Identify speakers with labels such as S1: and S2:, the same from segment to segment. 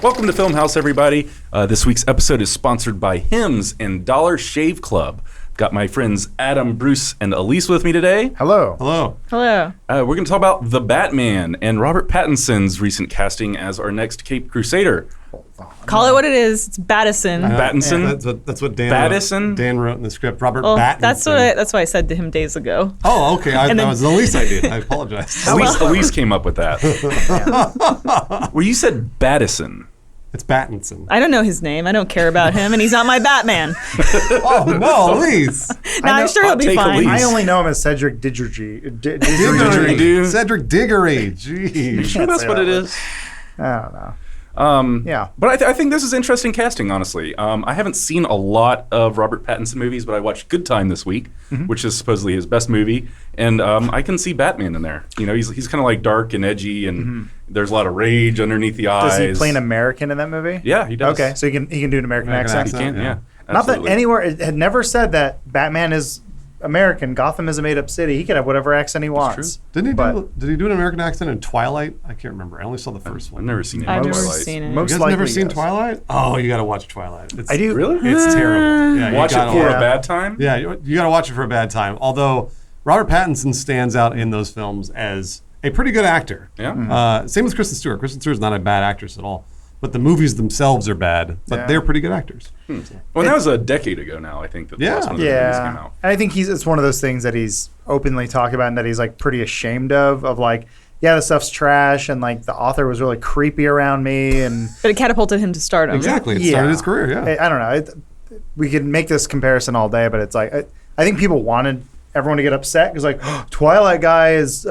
S1: Welcome to Funhaus, everybody. This week's episode is sponsored by Hims and Dollar Shave Club. Got my friends Adam, Bruce, and Elise with me today.
S2: Hello.
S3: Hello.
S4: Hello.
S1: We're going to talk about The Batman and Robert Pattinson's recent casting as our next Caped Crusader.
S4: Call it what it is. It's Battison.
S1: Pattinson?
S3: Yeah, that's what Dan
S1: Battison?
S3: wrote. Dan wrote in the script. Robert
S4: Well,
S3: Pattinson.
S4: that's what I said to him days ago.
S3: Oh, okay.
S4: And
S3: That
S4: then-
S3: was the least I did. I apologize.
S1: Elise came up with that. Well, you said Battison.
S3: It's Pattinson.
S4: I don't know his name. I don't care about him, and he's not my Batman.
S3: Oh, no, Elise.
S4: No, I'm sure he'll
S1: Hot
S4: be
S1: take,
S4: fine.
S1: Elise.
S2: I only know him as Cedric Diggory.
S1: Diggory.
S3: Cedric Diggory. Jeez.
S1: Sure that's what it is?
S2: I don't know. Yeah.
S1: But I think this is interesting casting, honestly. I haven't seen a lot of Robert Pattinson movies, but I watched Good Time this week, which is supposedly his best movie, and I can see Batman in there. You know, he's kind of like dark and edgy, and there's a lot of rage underneath the eyes.
S2: Does he play an American in that movie?
S1: Yeah, he does.
S2: Okay, so he can do an American accent.
S1: He can, yeah.
S2: Not that
S1: Absolutely.
S2: anywhere it had never said that Batman is American. Gotham is a made-up city. He can have whatever accent he wants.
S3: Did he do an American accent in Twilight? I can't remember. I only saw the first
S1: I've
S3: one.
S1: never seen it.
S4: I've
S1: in
S4: never
S1: Twilight.
S4: seen it.
S2: Most
S3: You guys
S2: likely,
S3: never seen
S2: yes.
S3: Twilight? Oh, you got to watch Twilight.
S2: I do.
S1: Really?
S3: It's terrible. Yeah,
S1: Watch
S3: you
S1: it
S3: gotta
S1: for
S3: watch
S1: a bad time?
S3: Yeah, you got to watch it for a bad time. Although Robert Pattinson stands out in those films as a pretty good actor.
S1: Yeah.
S3: Same with Kristen Stewart. Kristen Stewart's not a bad actress at all, but the movies themselves are bad. But
S2: Yeah.
S3: they're pretty good actors.
S1: Well, that was a decade ago now, I think, that the
S3: Yeah.
S1: last one of the movies came
S2: Yeah,
S1: out.
S2: and I think it's one of those things that he's openly talking about and that he's like pretty ashamed of like, yeah, the stuff's trash and like the author was really creepy around me and
S4: But it catapulted him to stardom.
S3: Exactly. It
S2: Yeah.
S3: started his career, yeah.
S2: I don't know. We could make this comparison all day, but it's like I think people wanted everyone to get upset because like Twilight guy is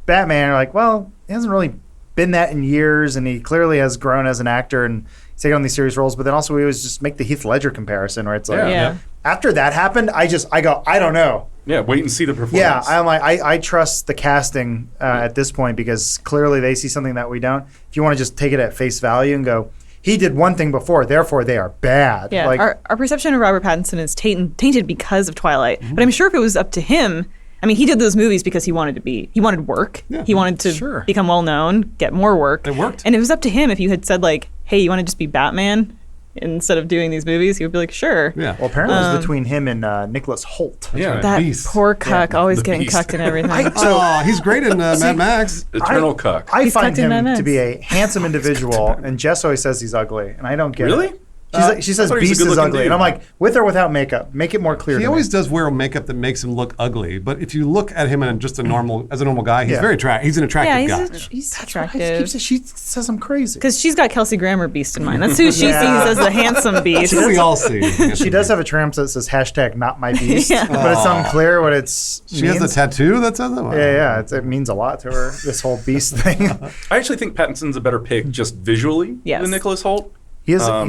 S2: Batman. Or like, well, he hasn't really been that in years, and he clearly has grown as an actor and he's taken on these serious roles. But then also we always just make the Heath Ledger comparison, where it's like,
S4: Yeah.
S2: after that happened, I go, I don't know.
S1: Yeah, wait and see the performance.
S2: Yeah, I'm like, I trust the casting at this point because clearly they see something that we don't. If you want to just take it at face value and go, he did one thing before, therefore they are bad.
S4: Yeah,
S2: Like,
S4: our perception of Robert Pattinson is tainted because of Twilight. But I'm sure if it was up to him, I mean, he did those movies because he wanted work.
S3: Yeah.
S4: He wanted to
S2: Sure.
S4: become well known, get more work.
S3: It worked.
S4: And it was up to him if you had said like, hey, you want to just be Batman instead of doing these movies? He would be like, sure.
S3: Yeah.
S2: well, apparently it was between him and Nicholas Holt.
S1: Yeah.
S3: right.
S4: That
S3: Beast.
S4: poor cuck always
S1: the
S4: getting
S1: Beast.
S4: cucked and everything.
S3: Oh, he's great in Mad Max.
S1: Eternal cuck.
S2: I
S4: He's
S2: find
S4: tucked in
S2: him
S4: Mad
S2: to
S4: Max.
S2: be a handsome individual, and Jess always says he's ugly, and I don't get
S1: Really?
S2: it. She says
S1: I thought he was a
S2: Beast is
S1: good-looking
S2: ugly,
S1: dude.
S2: and I'm like, with or without makeup, make it more clear.
S3: He
S2: to
S3: always
S2: me.
S3: does wear makeup that makes him look ugly, but if you look at him in just as a normal guy, he's
S2: Yeah.
S3: very attractive. He's an attractive
S4: yeah,
S3: guy.
S4: he's
S2: He
S4: attractive.
S2: keeps- She says I'm crazy.
S4: Because she's got Kelsey Grammer Beast in mind. That's who she
S2: Yeah.
S4: sees as the handsome Beast.
S3: That's what we all see.
S2: She does have a tram that says hashtag not my beast,
S4: Yeah.
S2: but it's unclear what it's.
S3: She has a tattoo that says that. Wow.
S2: Yeah, it means a lot to her. This whole beast thing.
S1: I actually think Pattinson's a better pick just visually
S4: Yes.
S1: than Nicholas Holt.
S2: He's got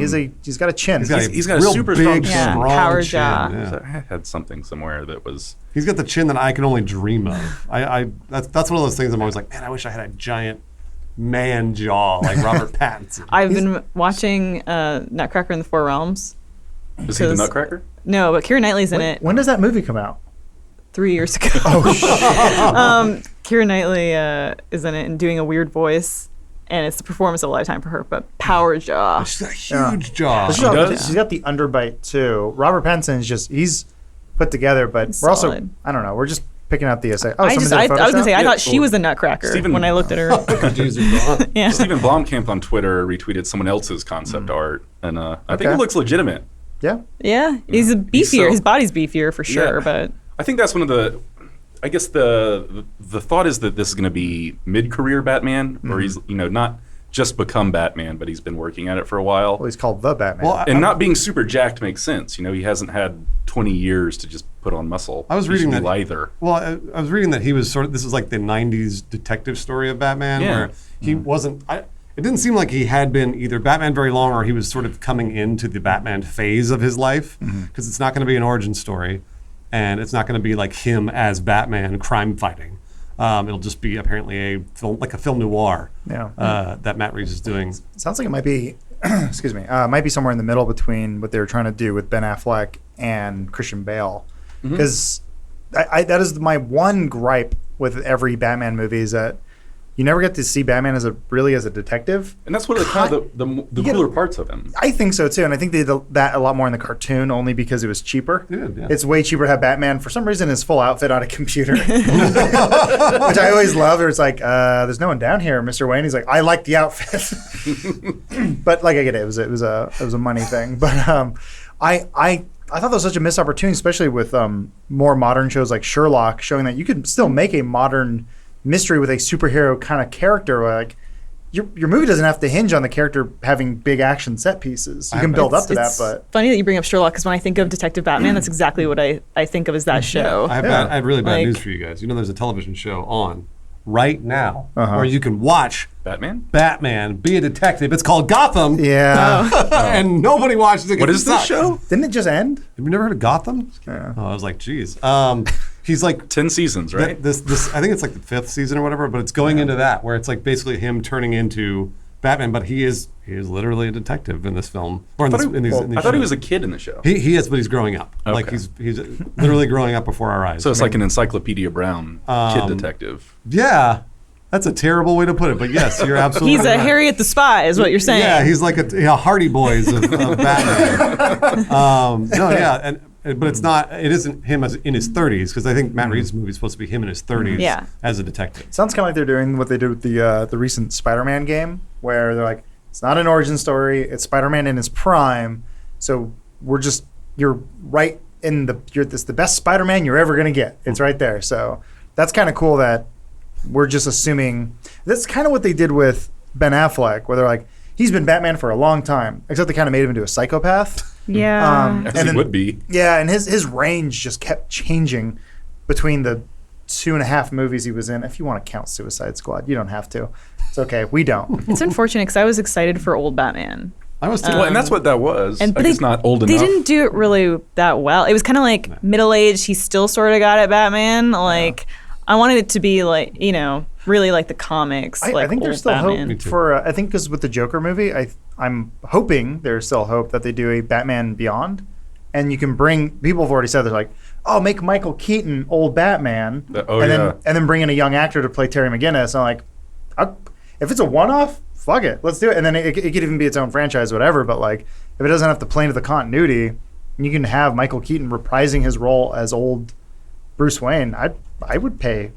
S2: a chin.
S1: He's got a
S3: real
S1: super
S3: big,
S1: strong
S4: Yeah,
S3: strong
S4: power
S3: chin,
S4: jaw.
S3: yeah.
S1: So I had something somewhere that was...
S3: He's got the chin that I can only dream of. That's one of those things I'm always like, man, I wish I had a giant man jaw like Robert Pattinson.
S4: I've been watching Nutcracker in the Four Realms.
S1: Is he the
S4: Because-
S1: Nutcracker?
S4: No, but Keira Knightley's in it
S2: When does that movie come out?
S4: 3 years ago.
S2: Oh shit!
S4: Keira Knightley is in it and doing a weird voice. And it's the performance of a lifetime for her, but power jaw.
S3: She's got a huge jaw.
S2: She's got the underbite too. Robert Pattinson is he's put together, but
S4: He's
S2: we're also
S4: solid.
S2: I don't know. We're just picking out the essay. Oh,
S4: I was gonna say I
S1: Yeah,
S4: thought she
S1: cool.
S4: was the Nutcracker
S1: Stephen-
S4: when I looked at her. Yeah.
S1: Stephen Blomkamp on Twitter retweeted someone else's concept art, and I think
S2: Okay.
S1: it looks legitimate.
S2: Yeah.
S4: Yeah, he's a beefier.
S1: He's so-
S4: His body's beefier for sure,
S1: Yeah.
S4: but
S1: I think that's one of the... I guess the thought is that this is going to be mid-career Batman, or he's not just become Batman, but he's been working at it for a while.
S2: Well, he's called the Batman.
S3: Well,
S1: And not being super jacked makes sense. He hasn't had 20 years to just put on muscle.
S3: I was
S1: He
S3: reading
S1: should be
S3: that-
S1: lither.
S3: Well, I was reading that he was this is like the 90s detective story of Batman,
S1: Yeah.
S3: where he wasn't, it didn't seem like he had been either Batman very long or he was sort of coming into the Batman phase of his life, because it's not going to be an origin story, and it's not going to be like him as Batman crime fighting. It'll just be apparently a film noir that Matt Reeves is doing.
S2: Sounds like it might be, excuse me, might be somewhere in the middle between what they were trying to do with Ben Affleck and Christian Bale. Because that is my one gripe with every Batman movie is that you never get to see Batman as a detective.
S1: And that's one of the cooler parts of him.
S2: I think so too, and I think they did that a lot more in the cartoon, only because it was cheaper.
S3: Yeah.
S2: It's way cheaper to have Batman for some reason his full outfit on a computer, which I always love. Where it's like, "There's no one down here, Mr. Wayne." He's like, "I like the outfit," but like I get it. It was a money thing, but I thought that was such a missed opportunity, especially with more modern shows like Sherlock, showing that you could still make a modern mystery with a superhero kind of character. Like your movie doesn't have to hinge on the character having big action set pieces. You can build up to that. But
S4: funny that you bring up Sherlock, because when I think of Detective Batman, that's exactly what I think of as that show.
S3: I have really bad news for you guys. You know, there's a television show on right now where you can watch Batman be a detective. It's called Gotham.
S2: Yeah.
S3: And nobody watches it.
S1: What is this show?
S2: Didn't it just end?
S3: Have you never heard of Gotham?
S2: Yeah.
S3: Oh, I was like, geez. He's like
S1: 10 seasons, right?
S3: This I think it's like the 5th season or whatever, but it's going into that where it's like basically him turning into Batman, but he is literally a detective in this film. Or in these
S1: I thought he was a kid in the show.
S3: He is, but he's growing up.
S1: Okay.
S3: Like he's literally growing up before our eyes.
S1: So it's like an Encyclopedia Brown kid detective.
S3: Yeah. That's a terrible way to put it, but yes, you're absolutely
S4: He's a
S3: right.
S4: Harriet the Spy, is what you're saying.
S3: Yeah, he's like a Hardy Boys of Batman. But it's not. It isn't him as in his 30s, because I think Matt Reeves' movie is supposed to be him in his 30s as a detective.
S2: Sounds kind of like they're doing what they did with the recent Spider-Man game, where they're like, it's not an origin story. It's Spider-Man in his prime. So you're right in it's the best Spider-Man you're ever gonna get. It's right there. So that's kind of cool that we're just assuming. That's kind of what they did with Ben Affleck, where they're like, he's been Batman for a long time, except they kind of made him into a psychopath.
S4: Yeah.
S1: As he would be.
S2: Yeah, and his range just kept changing between the 2.5 movies he was in. If you want to count Suicide Squad, you don't have to. It's okay. We don't.
S4: It's unfortunate, because I was excited for old Batman.
S3: I was too.
S1: Well, and that's what that was.
S4: And
S1: like it's not old enough.
S4: They didn't do it really that well. It was kind of like middle-aged. He still sort of got at Batman. Like, I wanted it to be like, really like the comics.
S2: I think there's still
S4: Batman.
S2: hope for. I think because with the Joker movie, I'm hoping there's still hope that they do a Batman Beyond, and you can bring. People have already said they're like, oh, make Michael Keaton old Batman, and then bring in a young actor to play Terry McGinnis. I'm like, if it's a one-off, fuck it, let's do it. And then it could even be its own franchise, whatever. But like, if it doesn't have to play into the continuity, you can have Michael Keaton reprising his role as old Bruce Wayne. I would pay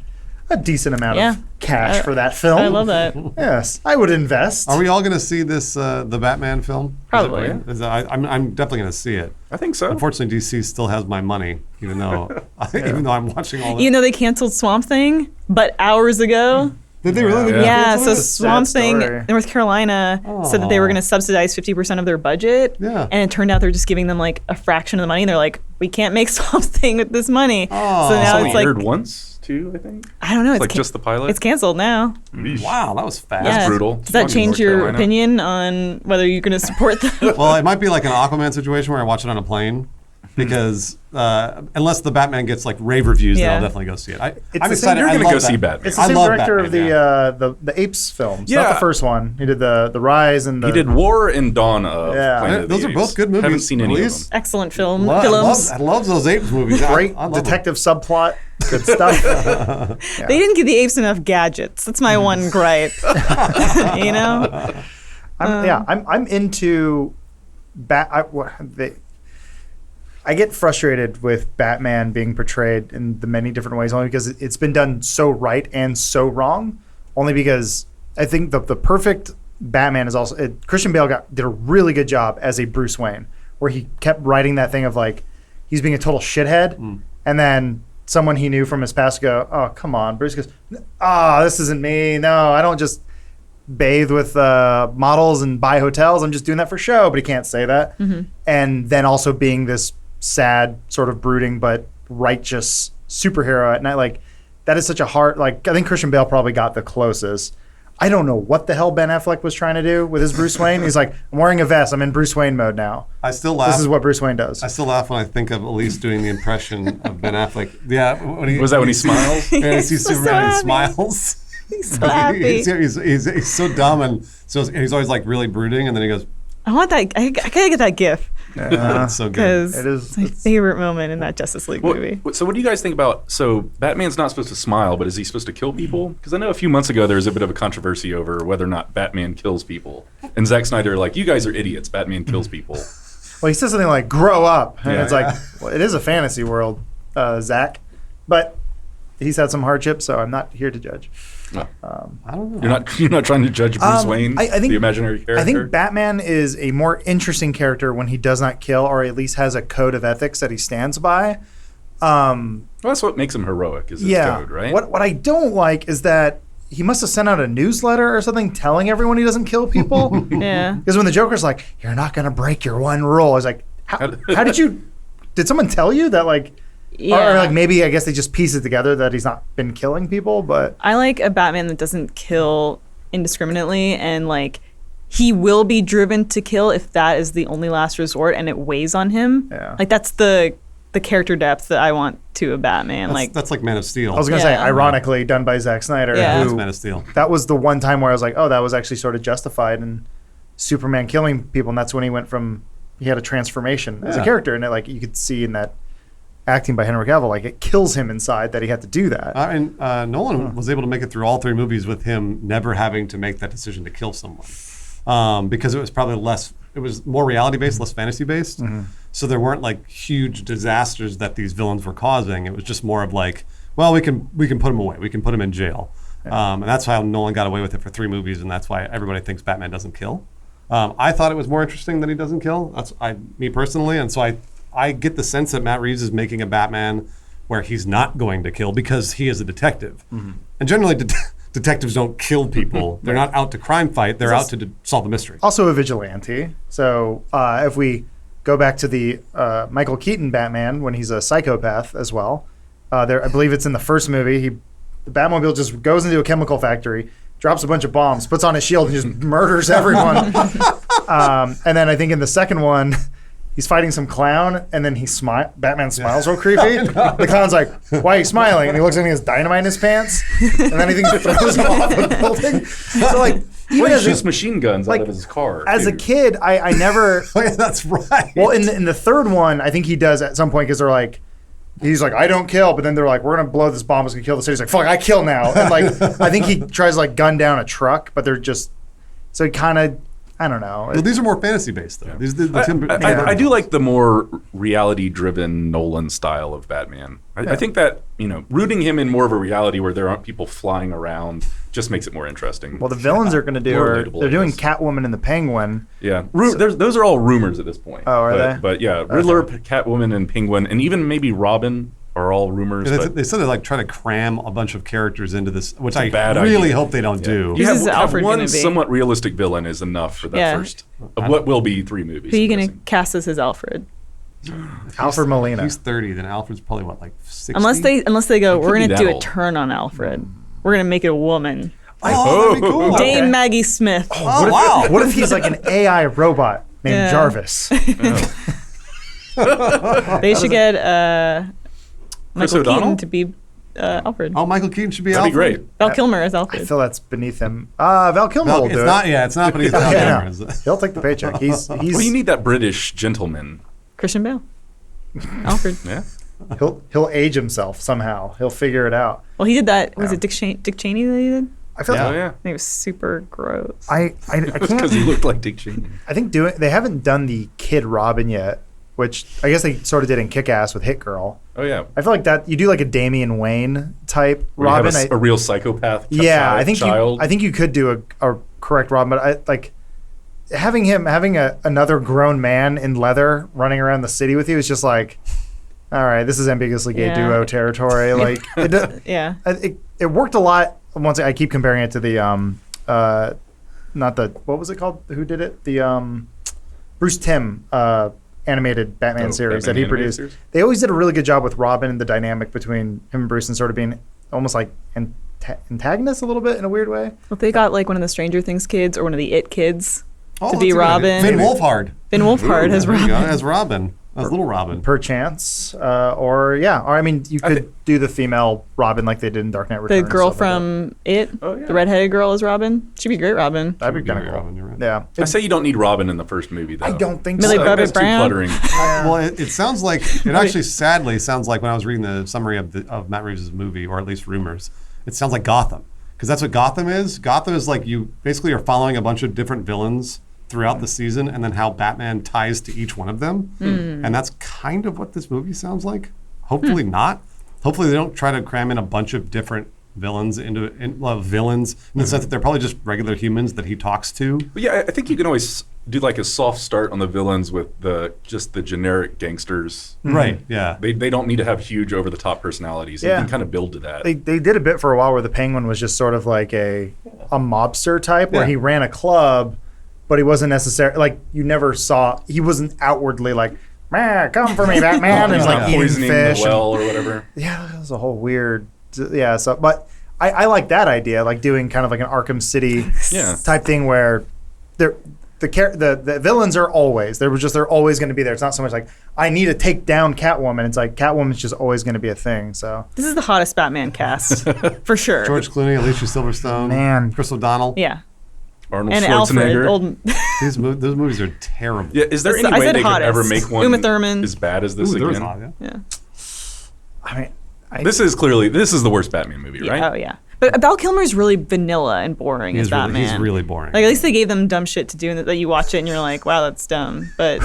S2: a decent amount of cash for that film.
S4: I love that.
S2: Yes, I would invest.
S3: Are we all going to see this the Batman film?
S4: Probably.
S3: I'm definitely going to see it.
S1: I think so.
S3: Unfortunately, DC still has my money, even though I'm watching all this.
S4: Even though they canceled Swamp Thing, but hours ago.
S3: Did they really?
S4: Yeah, so
S2: It's a
S4: Swamp
S2: sad
S4: Thing,
S2: story.
S4: North Carolina, said that they were going to subsidize 50% of their budget.
S3: Yeah.
S4: And it turned out they're just giving them like a fraction of the money. And they're like, we can't make Swamp Thing with this money. So now
S1: It's
S4: it's
S1: only
S4: like,
S1: aired once, too, I think.
S4: I don't know.
S1: It's like just the pilot.
S4: It's canceled now.
S3: Wow, that was fast.
S4: Yeah.
S1: brutal.
S4: Does that
S1: Fucking
S4: change
S1: North
S4: your
S1: Carolina.
S4: opinion on whether you're going to support them?
S3: Well, it might be like an Aquaman situation where I watch it on a plane, because unless the Batman gets like rave reviews, then
S4: Yeah.
S3: I'll definitely go see it. I'm
S2: the same-
S3: excited.
S1: You're
S3: I
S1: gonna
S3: love
S1: go
S3: that.
S1: see Batman.
S2: It's the
S3: I
S2: same
S3: love
S2: director
S3: Batman,
S2: of the Apes films, not
S1: Yeah.
S2: the first one. He did the Rise and the.
S1: He did War and Dawn of
S2: Yeah.
S1: Planet of the
S3: Those are
S1: Apes.
S3: both good movies.
S1: Haven't seen any of
S3: Release.
S1: them.
S4: Excellent films.
S3: I love those apes movies.
S2: Great
S3: I love them.
S2: detective subplot, good stuff.
S4: They didn't give the apes enough gadgets. That's my one gripe.
S2: I'm into I get frustrated with Batman being portrayed in the many different ways, only because it's been done so right and so wrong. Only because I think the perfect Batman is also Christian Bale did a really good job as a Bruce Wayne, where he kept writing that thing of like he's being a total shithead, and then someone he knew from his past go, oh come on, Bruce goes, this isn't me. No, I don't just bathe with models and buy hotels. I'm just doing that for show. But he can't say that. And then also being this sad, sort of brooding but righteous superhero at night, like that is such a hard. Like I think Christian Bale probably got the closest. I don't know what the hell Ben Affleck was trying to do with his Bruce Wayne. He's like, I'm wearing a vest. I'm in Bruce Wayne mode now.
S3: I still laugh.
S2: This is what Bruce Wayne does.
S3: I still laugh when I think of Elise doing the impression of Ben Affleck. Yeah,
S1: Was that when he smiles?
S3: Yeah, he sees
S4: so
S3: Superman and
S4: happy.
S3: smiles.
S4: He's so happy.
S3: He's so dumb, and so he's always like really brooding, and then he goes,
S4: I want that. I gotta get that GIF.
S3: That's so good.
S4: Because
S2: It is-
S4: it's my
S2: it's-
S4: favorite moment in that Justice League movie.
S1: So what do you guys think about, so Batman's not supposed to smile, but is he supposed to kill people? Because I know a few months ago there was a bit of a controversy over whether or not Batman kills people. And Zack Snyder, like, you guys are idiots, Batman kills people.
S2: Well, he says something like "grow up," and
S1: Yeah.
S2: it's like, well, it is a fantasy world, Zach, but he's had some hardships, so I'm not here to judge.
S1: No.
S3: I don't know.
S1: You're not trying to judge Bruce Wayne,
S2: I think
S1: the imaginary character?
S2: I think Batman is a more interesting character when he does not kill, or at least has a code of ethics that he stands by.
S1: Well, that's what makes him heroic, is his code, right?
S2: What I don't like is that he must have sent out a newsletter or something telling everyone he doesn't kill people.
S4: Yeah.
S2: Because when the Joker's like, "You're not going to break your one rule," I was like, how did you? Did someone tell you that? Like,
S4: Yeah.
S2: or like maybe I guess they just piece it together that he's not been killing people, but
S4: I like a Batman that doesn't kill indiscriminately, and like he will be driven to kill if that is the only last resort and it weighs on him.
S2: Yeah.
S4: Like that's the character depth that I want to a Batman.
S3: That's like Man of Steel.
S2: I was going to say,
S4: Yeah.
S2: ironically, done by Zack Snyder.
S4: Yeah.
S3: That's
S2: Who,
S3: Man of Steel.
S2: that was the one time where I was like, oh, that was actually sort of justified in Superman killing people, and that's when he went from he had a transformation as a
S3: Yeah.
S2: character, and it, like you could see in that acting by Henry Cavill, like it kills him inside that he had to do that.
S3: And Nolan was able to make it through all 3 movies with him never having to make that decision to kill someone, because it was probably it was more reality based, less fantasy based. So there weren't like huge disasters that these villains were causing. It was just more of like, well, we can put him away, we can put him in jail, and that's how Nolan got away with it for 3 movies, and that's why everybody thinks Batman doesn't kill. I thought it was more interesting that he doesn't kill. That's me personally, and so I get the sense that Matt Reeves is making a Batman where he's not going to kill because he is a detective. And generally, detectives don't kill people. They're not out to crime fight. They're out to solve a mystery.
S2: Also a vigilante. So if we go back to the Michael Keaton Batman when he's a psychopath as well, I believe it's in the first movie. The Batmobile just goes into a chemical factory, drops a bunch of bombs, puts on his shield, and just murders everyone. And then I think in the second one, he's fighting some clown, and then Batman smiles real creepy. The clown's like, "Why are you smiling?" And he looks at him, he has dynamite in his pants, and then I think he throws him off a building. So like, even
S1: Well, he
S2: as
S1: shoots machine guns
S2: like,
S1: out of his car.
S2: as a
S1: too.
S2: kid, I never.
S3: Oh, yeah, that's right.
S2: Well, in the third one, I think he does at some point because they're like, he's like, "I don't kill," but then they're like, "We're gonna blow this bomb. It's gonna kill the city." He's like, "Fuck, I kill now." And like, I think he tries to like gun down a truck, but they're just so he kind of, I don't know.
S3: Well, these are more fantasy based though. These the Tim
S1: I do like the more reality-driven Nolan style of Batman. I think that, rooting him in more of a reality where there aren't people flying around just makes it more interesting.
S2: Well, the villains are going to do,
S1: More
S2: or
S1: relatable,
S2: they're
S1: I
S2: doing
S1: guess.
S2: Catwoman and the Penguin.
S1: Yeah, those are all rumors at this point.
S2: Oh, are
S1: but,
S2: they?
S1: But yeah, Riddler, Catwoman, and Penguin, and even maybe Robin are all rumors. But
S3: they said they like try to cram a bunch of characters into this, which I
S1: bad
S3: really
S1: idea.
S3: hope they don't do.
S1: you
S4: Who's
S1: have
S4: Alfred
S1: one
S4: gonna be?
S1: somewhat realistic villain is enough for that
S4: Yeah.
S1: first of what will be 3 movies.
S4: Who are you
S1: I'm
S4: gonna
S1: guessing.
S4: cast as his Alfred?
S2: Alfred Molina.
S3: He's 30, then Alfred's probably what, like 60?
S4: Unless they go,
S1: could
S4: we're
S1: be
S4: gonna
S1: that
S4: do a
S1: old.
S4: turn on Alfred. We're gonna make it a woman.
S3: Oh, that'd be cool.
S2: Okay.
S4: Dame Maggie Smith.
S3: Oh, wow.
S2: What if he's like an AI robot named
S4: Yeah.
S2: Jarvis?
S4: They should get Michael
S1: O'Donnell?
S4: Keaton to be Alfred.
S3: Oh, Michael Keaton should be
S1: That'd be
S3: Alfred.
S1: great.
S4: Val Kilmer as
S2: I
S4: Alfred.
S2: feel that's beneath him. Val Kilmer
S3: No,
S2: will
S3: it's
S2: do
S3: not.
S2: it.
S3: Yeah, it's not. But he's not.
S2: Yeah,
S3: Kilmer,
S2: no.
S3: is it?
S2: He'll take the paycheck. He's
S1: Well, you need that British gentleman.
S4: Christian Bale. Alfred.
S1: Yeah.
S2: he'll age himself somehow. He'll figure it out.
S4: Well, he did that. Was
S2: Yeah.
S4: it Dick Cheney that he did?
S2: I feel
S1: Oh
S2: like
S1: yeah.
S4: I think it was super gross.
S2: I
S1: Because
S2: can't.
S1: he looked like Dick Cheney.
S2: I think they haven't done the Kid Robin yet, which I guess they sort of did in Kick-Ass with Hit Girl.
S1: Oh yeah.
S2: I feel like that you do like a Damian Wayne type
S1: Where you have
S2: Robin.
S1: a real psychopath.
S2: Yeah, I think
S1: child.
S2: you could do a correct Robin, but I like having another grown man in leather running around the city with you is just like, all right, this is ambiguously gay
S4: Yeah.
S2: duo territory. Like
S4: Yeah.
S2: it worked a lot. Once I keep comparing it to the not the what was it called? Who did it? The Bruce Timm animated Batman series
S1: Batman
S2: that he
S1: animated
S2: produced.
S1: series?
S2: They always did a really good job with Robin and the dynamic between him and Bruce and sort of being almost like antagonists a little bit in a weird way.
S4: Well, they got like one of the Stranger Things kids or one of the It kids
S3: Oh,
S4: to
S3: that's
S4: be
S3: a good idea.
S4: Robin.
S3: Finn Wolfhard.
S4: Finn Wolfhard has
S3: There you go,
S4: Robin.
S3: as Robin. As Little Robin.
S2: perchance, or I mean, you could do the female Robin like they did in Dark Knight
S4: The
S2: Returns.
S4: girl
S2: stuff like
S4: from It,
S1: Oh, yeah.
S4: the redheaded girl is Robin. She'd be great Robin.
S2: that. That'd be kind of cool.
S3: Robin, you're right.
S2: Yeah,
S1: I say you don't need Robin in the first movie, though.
S2: I don't think
S4: Millie
S2: so.
S4: Bobby
S1: That's too
S4: Brown?
S1: cluttering.
S3: Well, it sounds like it actually sadly sounds like when I was reading the summary of Matt Reeves' movie, or at least rumors, it sounds like Gotham, because that's what Gotham is. Gotham is like you basically are following a bunch of different villains throughout the season, and then how Batman ties to each one of them, and that's kind of what this movie sounds like. Hopefully not. Hopefully they don't try to cram in a bunch of different villains villains in the sense that they're probably just regular humans that he talks to.
S1: But yeah, I think you can always do like a soft start on the villains with just the generic gangsters.
S3: Right. Yeah.
S1: They don't need to have huge over the top personalities.
S2: Yeah.
S1: You can kind of build to that.
S2: They did a bit for a while where the Penguin was just sort of like a mobster type, where
S3: Yeah.
S2: he ran a club, but he wasn't necessarily like you never saw. He wasn't outwardly like, "Man, come for me, Batman," and he's like eating
S1: poisoning
S2: fish.
S1: the well or whatever.
S2: Yeah, that was a whole weird. Yeah, so but I like that idea, like doing kind of like an Arkham City
S1: Yeah.
S2: type thing where the villains are always they're always going to be there. It's not so much like I need to take down Catwoman. It's like Catwoman's just always going to be a thing. So
S4: This is the hottest Batman cast, for sure.
S3: George Clooney, Alicia Silverstone,
S2: Man.
S3: Chris O'Donnell.
S4: Yeah.
S1: Arnold
S4: And
S1: Schwarzenegger.
S4: Alfred.
S3: Those movies are terrible.
S1: Yeah, is there
S4: That's
S1: any
S4: I
S1: way
S4: said
S1: they could
S4: hottest.
S1: ever make one
S4: Uma Thurman.
S1: as bad as this
S3: Ooh, there was
S1: again?
S3: a lot, yeah.
S4: Yeah.
S2: I mean,
S1: This is the worst Batman movie, right?
S4: Oh, yeah. But Val Kilmer's really vanilla and boring as Batman.
S3: He's really boring.
S4: Like, at least they gave them dumb shit to do, and that you watch it and you're like, wow, that's dumb. But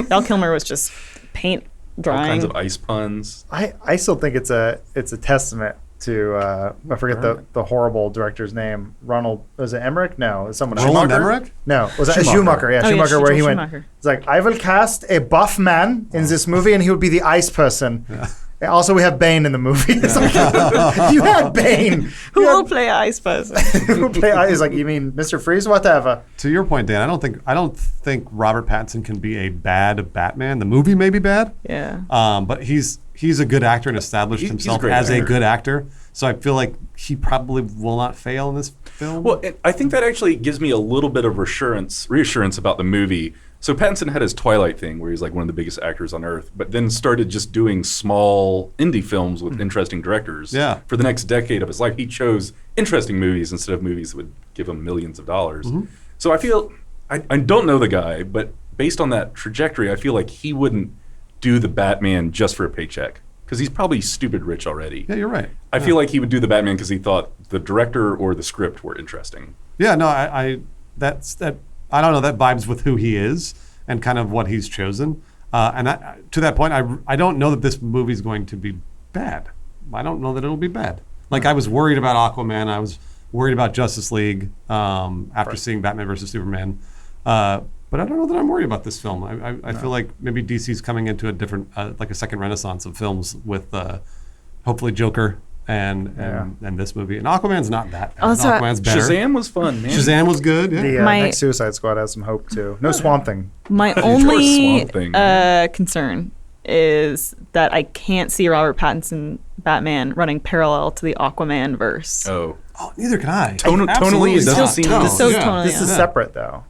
S4: Val Kilmer was just paint
S1: All
S4: drawing.
S1: kinds of ice puns.
S2: I still think it's a testament to I forget the horrible director's name. Was it Emmerich? No, it was someone else.
S3: Roland
S2: Schumacher?
S3: Emmerich?
S2: No, was that
S1: Schumacher.
S2: Schumacher? Yeah,
S4: Oh, yeah,
S2: Schumacher. Where he
S4: Joel
S2: went,
S4: Schumacher.
S2: it's like I will cast a buff man in this movie, and he would be the ice person. Also, we have Bane in the movie. It's like, you had Bane.
S4: Who will play Ice Person?
S2: Who play? He's like, you mean Mr. Freeze? Whatever.
S3: To your point, Dan, I don't think Robert Pattinson can be a bad Batman. The movie may be bad,
S4: Yeah.
S3: but he's a good actor and established
S1: He's a
S3: himself
S1: great
S3: as a
S1: actor.
S3: good actor. So I feel like he probably will not fail in this film.
S1: Well, I think that actually gives me a little bit of reassurance about the movie. So Pattinson had his Twilight thing where he's like one of the biggest actors on earth, but then started just doing small indie films with interesting directors.
S3: Yeah.
S1: For the next decade of his life, he chose interesting movies instead of movies that would give him millions of dollars. So I feel, I don't know the guy, but based on that trajectory, I feel like he wouldn't do the Batman just for a paycheck because he's probably stupid rich already.
S3: yeah, you're right.
S1: I feel like he would do the Batman because he thought the director or the script were interesting.
S3: Yeah, no, I don't know, that vibes with who he is and kind of what he's chosen. To that point, I don't know that this movie's going to be bad. I don't know that it'll be bad. Like I was worried about Aquaman. I was worried about Justice League after seeing Batman versus Superman. But I don't know that I'm worried about this film. I feel like maybe DC's coming into a different, like a second renaissance of films with hopefully Joker and this movie. And Aquaman's not that bad.
S4: Also,
S3: Aquaman's better.
S1: Shazam was fun, man.
S3: Shazam was good. Yeah.
S2: The
S4: My-
S2: next Suicide Squad has some hope too. No Swamp Thing.
S4: My
S1: Swamp
S4: only
S1: Thing.
S4: concern is that I can't see Robert Pattinson Batman running parallel to the Aquaman verse.
S1: Oh.
S3: Oh, neither can I.
S1: Tonally,
S3: Absolutely
S1: it doesn't
S3: not.
S1: seem-
S3: No,
S4: So
S3: yeah.
S4: tonally,
S2: This is
S4: yeah.
S2: separate though.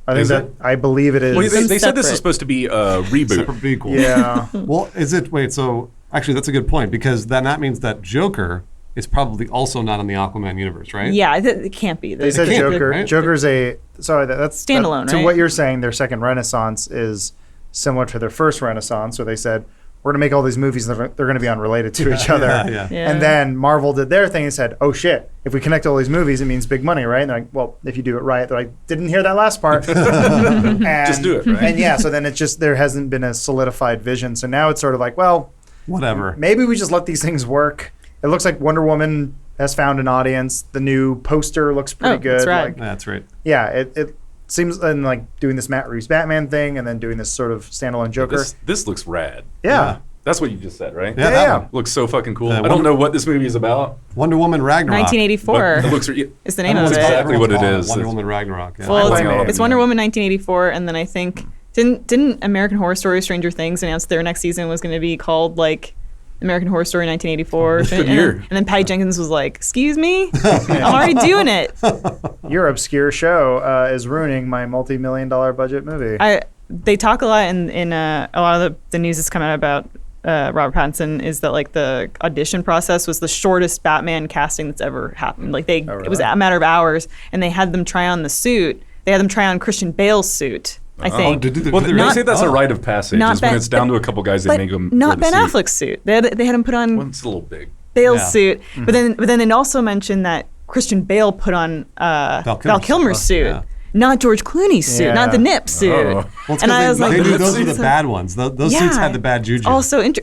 S2: I think
S1: Is
S2: that
S1: it?
S2: I believe it is.
S1: Well, they said this
S4: separate.
S1: is supposed to be a reboot.
S3: Separate vehicle.
S2: Yeah.
S3: Well, is it? Wait. So actually, that's a good point because then that means that Joker is probably also not in the Aquaman universe, right?
S4: Yeah, it can't be.
S2: They said
S3: can't,
S2: Joker.
S3: right?
S2: Joker's that's
S4: Standalone,
S2: To
S4: right?
S2: what you're saying, their second renaissance is similar to their first renaissance, where they said we're going to make all these movies that they're going to be unrelated to each other.
S3: Yeah.
S4: Yeah.
S2: And then Marvel did their thing and said, "Oh shit! If we connect all these movies, it means big money, right?" And they're like, "Well, if you do it right." They're like, "Didn't hear that last part."
S1: Just do it, right?
S2: And yeah, so then it just there hasn't been a solidified vision. So now it's sort of like, well,
S3: Whatever.
S2: maybe we just let these things work. It looks like Wonder Woman has found an audience. The new poster looks pretty
S4: Oh,
S2: good.
S4: that's right.
S2: Like,
S3: That's right.
S2: yeah, it seems and like doing this Matt Reeves Batman thing and then doing this sort of standalone Joker.
S1: This looks rad.
S2: Yeah.
S1: That's what you just said, right?
S3: Yeah,
S2: Yeah.
S3: that one.
S1: Looks so fucking cool. I
S3: Wonder-
S1: don't know what this movie is about.
S3: Wonder Woman Ragnarok.
S4: 1984
S1: But it looks
S4: is the name of
S1: That's
S4: it.
S1: exactly what it is.
S3: Wonder Woman Ragnarok. Yeah.
S4: Well,
S1: Finding out.
S4: it's Wonder Woman 1984, and then I think didn't American Horror Story Stranger Things announce their next season was going to be called like American Horror Story 1984?
S1: Good
S4: and,
S1: year.
S4: and then Patty Jenkins was like, "Excuse me, I'm already doing it."
S2: Your obscure show is ruining my multi-million-dollar budget movie.
S4: they talk a lot in a lot of the news that's come out about Robert Pattinson is that like the audition process was the shortest Batman casting that's ever happened. Like it was a matter of hours, and they had them try on the suit. They had them try on Christian Bale's suit. I think.
S1: They say that's a rite of passage. Is when it's down to a couple guys, they make them
S4: not Ben
S1: suit.
S4: Affleck's suit. They had him put on.
S1: Well, it's a little big.
S4: Bale's suit, but then they also mentioned that Christian Bale put on Val Kilmer's suit. Not George Clooney's suit, not the Nip suit.
S3: Well,
S4: and I was like,
S3: those were the bad ones. Those suits had the bad juju.
S4: Also, bad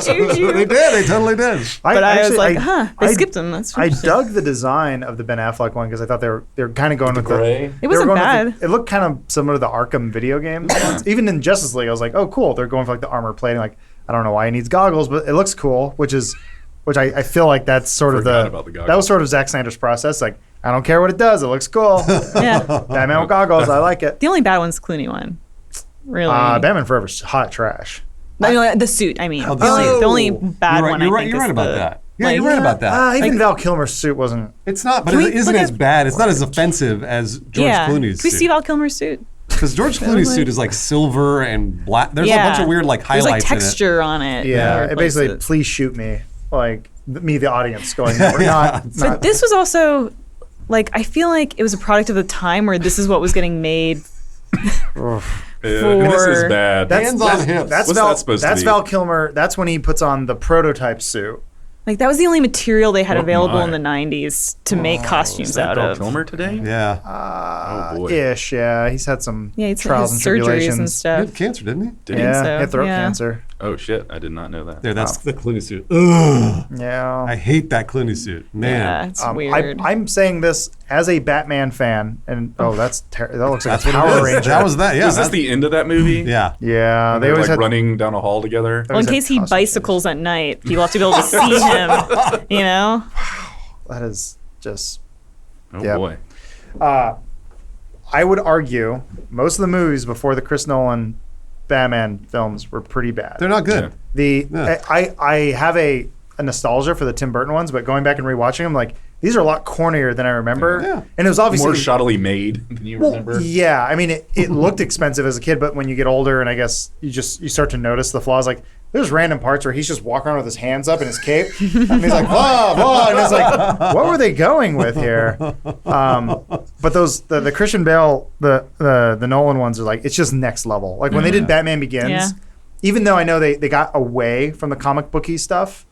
S4: juju.
S3: They did. They totally did.
S4: But I was like, they skipped them. That's
S2: I dug the design of the Ben Affleck one because I thought they were kind of going with
S1: gray.
S4: It wasn't bad.
S2: It looked kind of similar to the Arkham video games. Even in Justice League, I was like, oh, cool. They're going for like the armor plating. Like, I don't know why he needs goggles, but it looks cool. Which I feel like that's sort of that was sort of Zack Snyder's process. Like, I don't care what it does. It looks cool.
S4: Yeah.
S2: Batman with goggles. I like it.
S4: The only bad one's the Clooney one. Really.
S2: Batman Forever's hot trash.
S4: The suit, I mean. The only bad one,
S3: You're right about that. Yeah, you're right about that.
S2: Even Val Kilmer's suit wasn't...
S3: It's not, but it isn't as bad. It's not as offensive as George Clooney's
S4: suit. Can we see Val Kilmer's suit?
S3: Because George Clooney's suit is like silver and black. There's a bunch of weird like highlights
S4: There's like texture on it.
S2: Yeah, it basically, please shoot me. Like, me, the audience, going, no, we're not.
S4: But this was also... Like, I feel like it was a product of the time where this is what was getting made.
S1: This is bad.
S3: Hands on hips.
S2: That's
S1: What's that supposed to be?
S2: That's Val Kilmer. That's when he puts on the prototype suit.
S4: Like, that was the only material they had available in the 90s to make costumes out
S1: Val
S4: of.
S1: Kilmer today?
S3: Yeah.
S1: Oh boy.
S2: Ish, yeah. He's had some trials and
S4: surgeries
S2: tribulations.
S4: and stuff.
S3: He had cancer, didn't he?
S1: Did he?
S2: Yeah,
S4: so.
S2: he had throat
S4: Yeah.
S2: cancer.
S1: Oh shit! I did not know that.
S3: There, that's the Clooney suit. Ugh.
S2: Yeah.
S3: I hate that Clooney suit. Man.
S4: Yeah, it's weird.
S2: I'm saying this as a Batman fan, and that looks like
S3: That's
S2: a
S3: what
S2: Power
S3: it is.
S2: Ranger.
S3: That was that. Yeah.
S1: Is this the end of that movie?
S3: Yeah.
S2: Yeah,
S1: They
S2: they
S1: were
S2: always
S1: like
S2: had
S1: running down a hall together.
S4: Well, in case he bicycles at night, people have to be able to see him, you know?
S2: That is just.
S1: Oh
S2: Yep.
S1: boy.
S2: I would argue most of the movies before the Chris Nolan Batman films were pretty bad.
S3: They're not good.
S2: I have a nostalgia for the Tim Burton ones, but going back and rewatching them, like, these are a lot cornier than I remember.
S3: Yeah.
S2: And it was obviously
S1: More shoddily made than you remember.
S2: Yeah, I mean, it looked expensive as a kid, but when you get older, and I guess you start to notice the flaws. Like, there's random parts where he's just walking around with his hands up in his cape, and he's like, blah, blah, and it's like, what were they going with here? But those the Christian Bale, the Nolan ones are like, it's just next level. Like when they did Batman Begins, even though I know they got away from the comic booky stuff,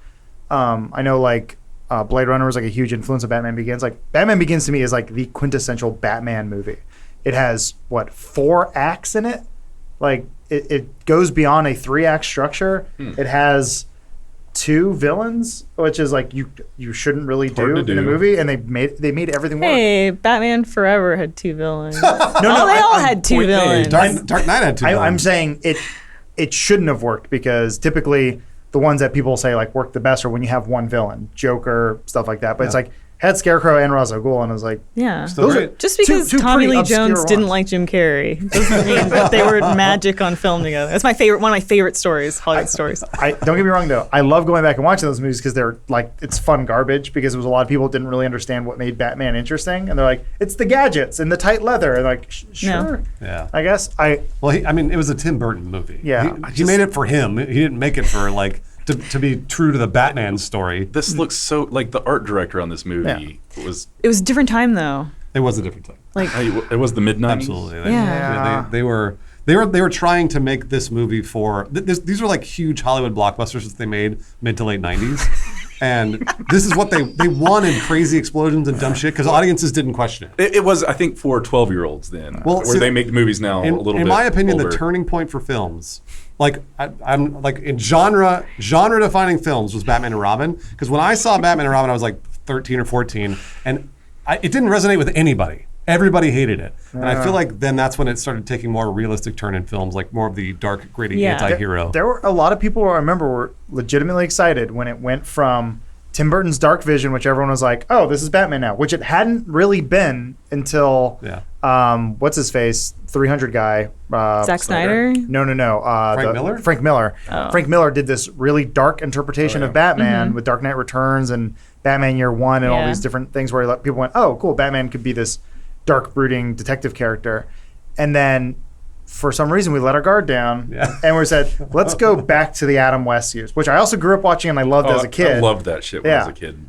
S2: I know like Blade Runner was like a huge influence of Batman Begins. Like Batman Begins to me is like the quintessential Batman movie. It has 4 acts in it. Like it goes beyond a 3-act structure. It has 2 villains, which is like you shouldn't really do in a movie, and they made everything work.
S4: Hey, Batman Forever had 2 villains.
S2: They
S4: all had 2 villains.
S3: Dark Knight had 2 villains.
S2: I'm saying it shouldn't have worked because typically the ones that people say like work the best are when you have one villain, Joker, stuff like that. But it's like had Scarecrow and Ra's al Ghul, and I was like,
S3: those are
S4: just because
S2: two
S4: Tommy
S2: pretty
S4: Lee
S2: obscure
S4: Jones didn't
S2: ones.
S4: like Jim Carrey doesn't mean that they were magic on film together. That's one of my favorite stories, Hollywood stories.
S2: don't get me wrong though, I love going back and watching those movies because they're like it's fun garbage because it was a lot of people didn't really understand what made Batman interesting, and they're like, it's the gadgets and the tight leather, and like sure,
S3: Yeah.
S2: I guess
S3: Well, I mean, it was a Tim Burton movie.
S2: Yeah.
S3: He made it for him. He didn't make it for like to be true to the Batman story.
S1: This looks so like the art director on this movie was.
S4: It was a different time though.
S3: It was a different time.
S4: Like
S1: It was the mid-90s.
S3: Absolutely.
S4: Yeah.
S3: They were trying to make this movie for these were like huge Hollywood blockbusters that they made mid to late 90s. And this is what they wanted: crazy explosions and dumb shit because audiences didn't question it.
S1: It was, I think, for 12-year-olds then,
S3: Well,
S1: where
S3: see,
S1: they make movies now a little bit.
S3: In my opinion,
S1: older.
S3: the turning point for films, like I'm like in genre defining films, was Batman and Robin. Because when I saw Batman and Robin, I was like 13 or 14, and it didn't resonate with anybody. Everybody hated it, and I feel like then that's when it started taking more realistic turn in films, like more of the dark, gritty anti-hero.
S2: There were a lot of people I remember were legitimately excited when it went from Tim Burton's Dark Vision, which everyone was like, oh, this is Batman now, which it hadn't really been until, what's his face, 300 guy.
S4: Zack Snyder?
S2: No.
S3: Frank Miller?
S2: Frank Miller.
S4: Oh.
S2: Frank Miller did this really dark interpretation of Batman with Dark Knight Returns and Batman Year One and all these different things where people went, oh, cool, Batman could be this dark, brooding detective character. And then for some reason, we let our guard down,
S3: Yeah.
S2: and we said, let's go back to the Adam West years, which I also grew up watching and I loved as a kid.
S1: I loved that shit when I was a kid.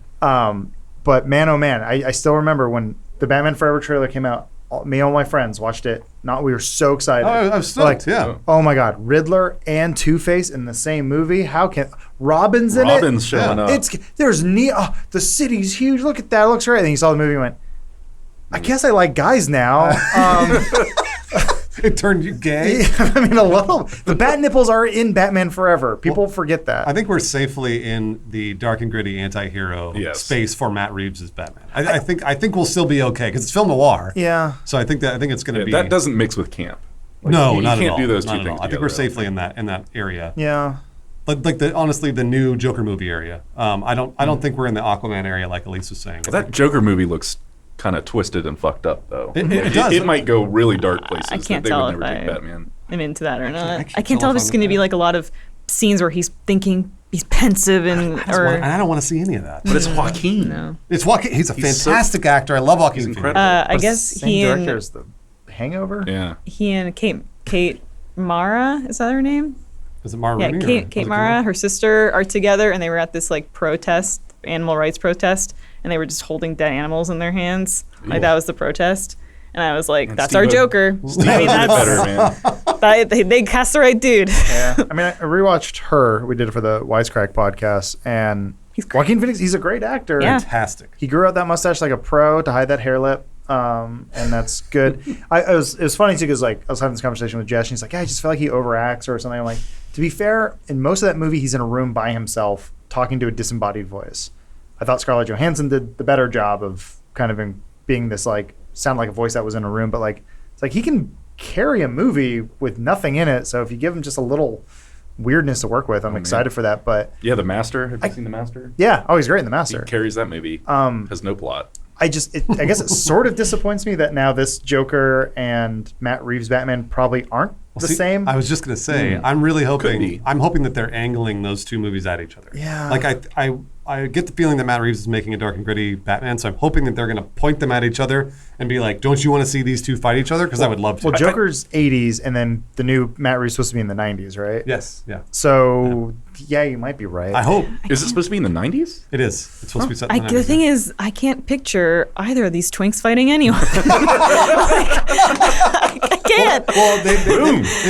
S2: But man, oh man, I still remember when the Batman Forever trailer came out. Me and all my friends watched it. We were so excited.
S3: Oh, I was stoked, yeah.
S2: Oh my God, Riddler and Two-Face in the same movie. How can Robin's in it?
S1: Robin's showing up.
S2: There's the city's huge. Look at that. It looks great. And then you saw the movie and went, I guess I like guys now.
S3: It turned you gay?
S2: I mean, a little. The bat nipples are in Batman Forever. People forget that.
S3: I think we're safely in the dark and gritty anti-hero space for Matt Reeves as Batman. I think we'll still be okay because it's film noir.
S2: Yeah.
S3: So I think it's going to be.
S1: That doesn't mix with camp.
S3: No,
S1: you
S3: not
S1: can't
S3: at all.
S1: do those two
S3: Not at
S1: things
S3: all. I think we're
S1: together,
S3: safely in that area.
S2: Yeah.
S3: Like honestly, the new Joker movie area. I don't think we're in the Aquaman area like Elise was saying.
S1: That Joker movie looks kind of twisted and fucked up, though.
S3: It does.
S1: It might go really dark places.
S4: I can't
S1: they
S4: tell
S1: would
S4: if
S1: never take
S4: I
S1: Batman.
S4: am into that or not.
S3: can't
S4: I can't
S3: tell
S4: tell
S3: if
S4: if it's
S3: I'm
S4: going to
S3: into
S4: be
S3: that.
S4: like a lot of scenes where he's thinking, he's pensive and
S3: And I don't want to see any of that.
S1: But it's Joaquin.
S4: no.
S3: It's Joaquin. He's a
S1: He's
S3: fantastic actor. I love Joaquin.
S1: He's
S3: Phoenix.
S1: incredible.
S4: I
S2: But
S4: guess
S2: same
S4: he
S2: director
S4: and
S2: as The Hangover.
S1: Yeah.
S4: Kate Mara, is that her name?
S3: Is it Mara
S4: Yeah,
S3: Rooney or
S4: Kate
S3: was it
S4: Mara,
S3: Camilla?
S4: her sister, are together, and they were at this like protest, animal rights protest, and they were just holding dead animals in their hands. Like that was the protest, and I was like,
S1: And
S4: "That's
S1: Steve
S4: our
S1: O-
S4: Joker."
S1: Steve
S4: I mean,
S1: did
S4: that's
S1: better, man.
S4: they cast the right dude.
S2: Yeah. I mean, I rewatched Her. We did it for the Wisecrack podcast, and Joaquin Phoenix. He's a great actor.
S4: Yeah.
S3: Fantastic.
S2: He grew out that mustache like a pro to hide that hair lip. And that's good. It was funny too because like I was having this conversation with Jess and he's like, yeah, I just feel like he overacts or something. I'm like, to be fair, in most of that movie he's in a room by himself talking to a disembodied voice. I thought Scarlett Johansson did the better job of kind of being this like sound like a voice that was in a room, but like it's like he can carry a movie with nothing in it. So if you give him just a little weirdness to work with, I'm excited for that. But
S1: Yeah, The Master. Have you seen The Master?
S2: yeah, oh, he's great in The
S1: He
S2: Master.
S1: carries that movie. Has no plot.
S2: I guess it sort of disappoints me that now this Joker and Matt Reeves Batman probably aren't the
S3: See,
S2: same.
S3: I was just gonna say, I'm really
S1: be.
S3: hoping. I'm hoping that they're angling those two movies at each other.
S2: Yeah.
S3: Like I get the feeling that Matt Reeves is making a dark and gritty Batman, so I'm hoping that they're gonna point them at each other and be like, "Don't you want to see these two fight each other?" Because I would love to.
S2: Well, Joker's 80s, and then the new Matt Reeves supposed to be in the 90s, right?
S3: Yes. Yeah.
S2: So, yeah, you might be right.
S3: I hope
S1: Is it supposed to be in the 90s?
S3: it is. It's supposed to be set. in the
S4: The
S3: 90s.
S4: thing is, I can't picture either of these twinks fighting anyone. I can't.
S3: Well, they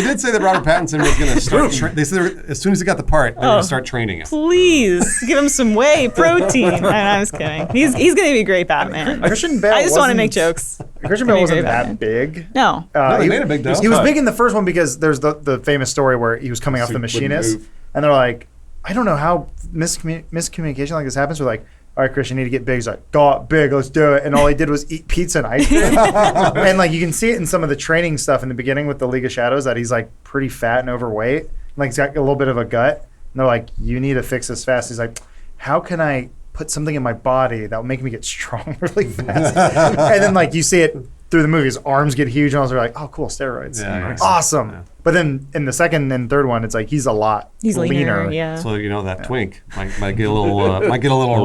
S3: did say that Robert Pattinson was going to start. They said as soon as he got the part, they were going to start training him.
S4: Please give him some whey protein. I'm just kidding. He's going to be a great Batman.
S2: Christian Bale
S4: I just want to
S2: wasn't-
S4: make jokes.
S2: Christian Bale wasn't
S4: Great
S2: that
S4: Batman.
S2: big.
S4: No.
S3: No, they
S2: he,
S3: made it big, though.
S2: He was big in the first one because there's the famous story where he was coming off the
S1: Suit wouldn't
S2: machinist,
S1: move.
S2: and they're like, I don't know how miscommunication like this happens. We're like, all right, Chris, you need to get big. He's like, got big, let's do it. And all he did was eat pizza and ice cream. And like you can see it in some of the training stuff in the beginning with the League of Shadows that he's like pretty fat and overweight. Like he's got a little bit of a gut. And they're like, you need to fix this fast. He's like, how can I put something in my body that will make me get strong really fast? And then like you see it through the movie, his arms get huge, and I was like, "Oh, cool, steroids,
S3: Yeah, nice.
S2: awesome."
S3: Yeah.
S2: But then in the second and third one, it's like he's a lot
S4: He's
S2: leaner.
S4: leaner. Yeah.
S3: So that twink might get a little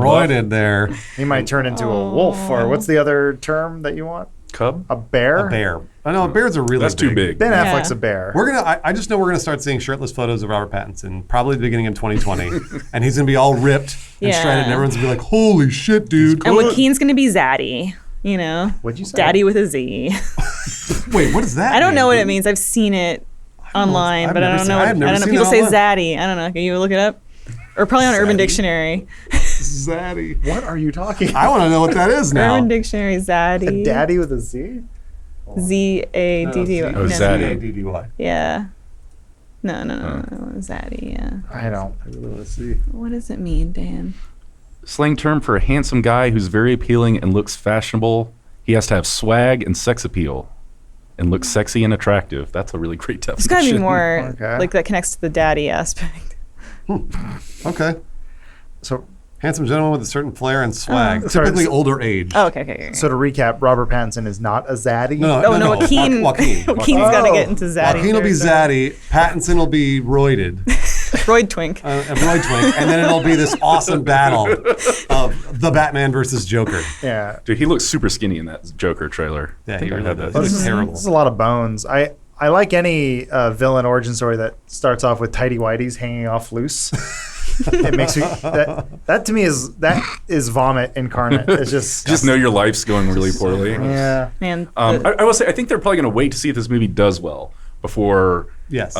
S3: roided there.
S2: He might turn into a wolf, or what's the other term that you want?
S1: Cub?
S2: A bear.
S3: A bear. I know bears are really
S1: That's too big.
S2: Ben
S4: Yeah.
S2: Affleck's a bear.
S3: We're gonna. I just know we're gonna start seeing shirtless photos of Robert Pattinson probably at the beginning of 2020, and he's gonna be all ripped and
S4: Yeah.
S3: shredded, and everyone's gonna be like, "Holy shit, dude!"
S4: And Joaquin's going to be Zaddy. You know?
S2: What'd you say?
S4: Daddy with a Z.
S3: Wait, what is that?
S4: I don't know what it
S3: mean.
S4: means. I've seen it online,
S3: I've
S4: but I
S3: never
S4: don't
S3: seen-
S4: know.
S3: I've
S4: I
S3: never
S4: don't know.
S3: seen
S4: People
S3: it
S4: say
S3: online.
S4: Zaddy. I don't know. Can you look it up? Or probably on Urban
S3: Zaddy?
S4: Dictionary.
S3: Zaddy.
S2: What are you talking?
S3: I want to know what that is now.
S4: Urban Dictionary, Zaddy.
S2: A daddy with a Z?
S4: Z-A-D-D.
S1: Oh, Zaddy.
S3: Z-A-D-D-Y.
S4: Yeah. No. Zaddy, yeah.
S2: I don't.
S3: I really want to see.
S4: What does it mean, Dan?
S1: Slang term for a handsome guy who's very appealing and looks fashionable. He has to have swag and sex appeal and look sexy and attractive. That's a really great
S4: There's
S1: definition.
S4: got to be more
S2: Okay.
S4: like that connects to the daddy aspect.
S3: Okay.
S2: So,
S3: Handsome gentleman with a certain flair and swag.
S2: Sorry,
S3: Typically
S2: so-
S3: older age.
S4: Oh, okay.
S2: so to recap, Robert Pattinson is not a zaddy.
S4: No, Joaquin.
S3: Joaquin.
S4: Joaquin's got to
S2: Oh.
S4: get into Zaddy.
S3: Joaquin will be zaddy. Pattinson will be roided.
S4: Freud twink.
S3: A roid twink. And then it'll be this awesome battle of the Batman versus Joker.
S2: Yeah.
S1: Dude, he looks super skinny in that Joker trailer.
S3: Yeah,
S1: I think
S3: he
S1: I
S3: really
S1: had
S3: does.
S1: that.
S3: He looks terrible.
S2: This is a lot of bones. I I like any villain origin story that starts off with tidy whities hanging off loose. It makes me that to me is vomit incarnate. It's
S1: just know your life's going really poorly.
S2: Yeah,
S4: Man,
S1: I will say I think they're probably going to wait to see if this movie does well before
S3: Yes.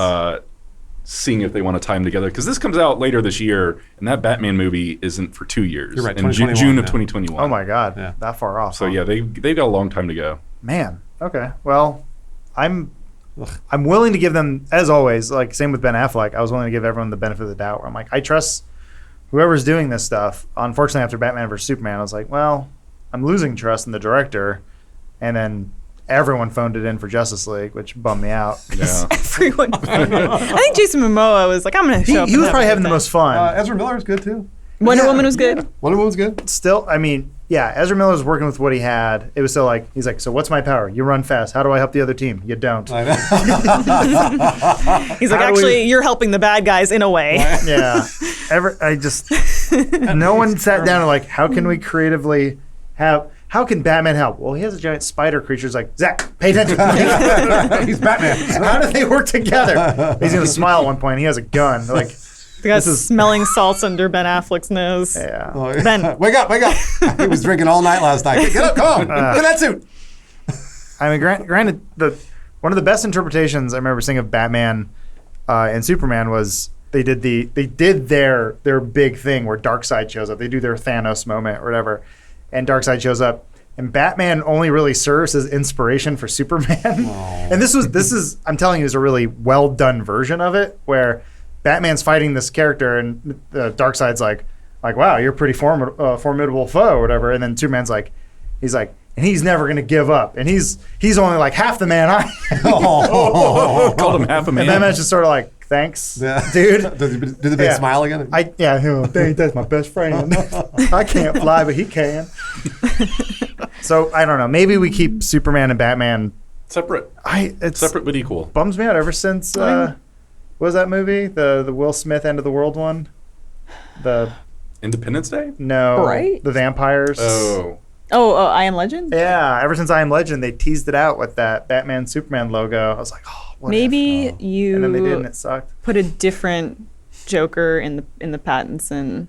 S1: seeing if they want to tie them together, because this comes out later this year, and that Batman movie isn't for 2 years.
S3: You're right,
S1: in
S3: 2021,
S1: June of
S3: yeah.
S1: 2021.
S2: oh my god,
S3: Yeah.
S2: that far off.
S1: So
S2: huh?
S1: yeah, they've got a long time to go.
S2: Man, okay. Well, I'm willing to give them, as always, like same with Ben Affleck, I was willing to give everyone the benefit of the doubt where I'm like, I trust whoever's doing this stuff. Unfortunately, after Batman vs. Superman, I was like, well, I'm losing trust in the director. And then everyone phoned it in for Justice League, which bummed me out.
S1: Yeah.
S4: everyone. I think Jason Momoa was like, I'm going to show up.
S2: He was probably having the most fun.
S3: Ezra Miller is good too.
S4: Wonder Woman was good.
S3: Wonder Woman's good.
S2: Still, I mean, yeah, Ezra Miller was working with what he had. It was still like, he's like, so what's my power? You run fast. How do I help the other team? You don't.
S3: I know.
S4: He's like,
S2: How do
S4: actually,
S2: we-
S4: you're helping the bad guys in a way.
S2: Yeah. No one sat down and like, how can we creatively how can Batman help? Well, he has a giant spider creature. It's like, Zach, pay attention.
S3: He's Batman.
S2: How do they work together? He's going to smile at one point. He has a gun. They're like,
S4: The guy's smelling salts under Ben Affleck's nose.
S2: yeah.
S4: Ben.
S3: Wake up. He was drinking all night last night. Get up, come on. Get in that suit.
S2: I mean, granted, one of the best interpretations I remember seeing of Batman and Superman was they did their big thing where Darkseid shows up. They do their Thanos moment or whatever, and Darkseid shows up, and Batman only really serves as inspiration for Superman. And this is I'm telling you, is a really well done version of it where Batman's fighting this character, and Darkseid's like, wow, you're a pretty formidable foe or whatever, and then Superman's like, and he's never going to give up. And he's only like half the man I am.
S1: Called him half a man.
S2: And Batman's just sort of like, thanks, dude.
S3: Did the big smile again?
S2: That's my best friend. I can't fly, but he can. So, I don't know. Maybe we keep Superman and Batman
S1: Separate but equal.
S2: bums me out ever since, what was that movie? The Will Smith End of the World one?
S1: Independence Day?
S2: No.
S4: Right?
S2: The vampires.
S4: Oh, I Am Legend?
S2: Yeah, ever since I Am Legend, they teased it out with that Batman Superman logo. I was like, oh, what
S4: Maybe
S2: if? And then they did, and
S4: you
S2: it sucked.
S4: put a different Joker in the Pattinson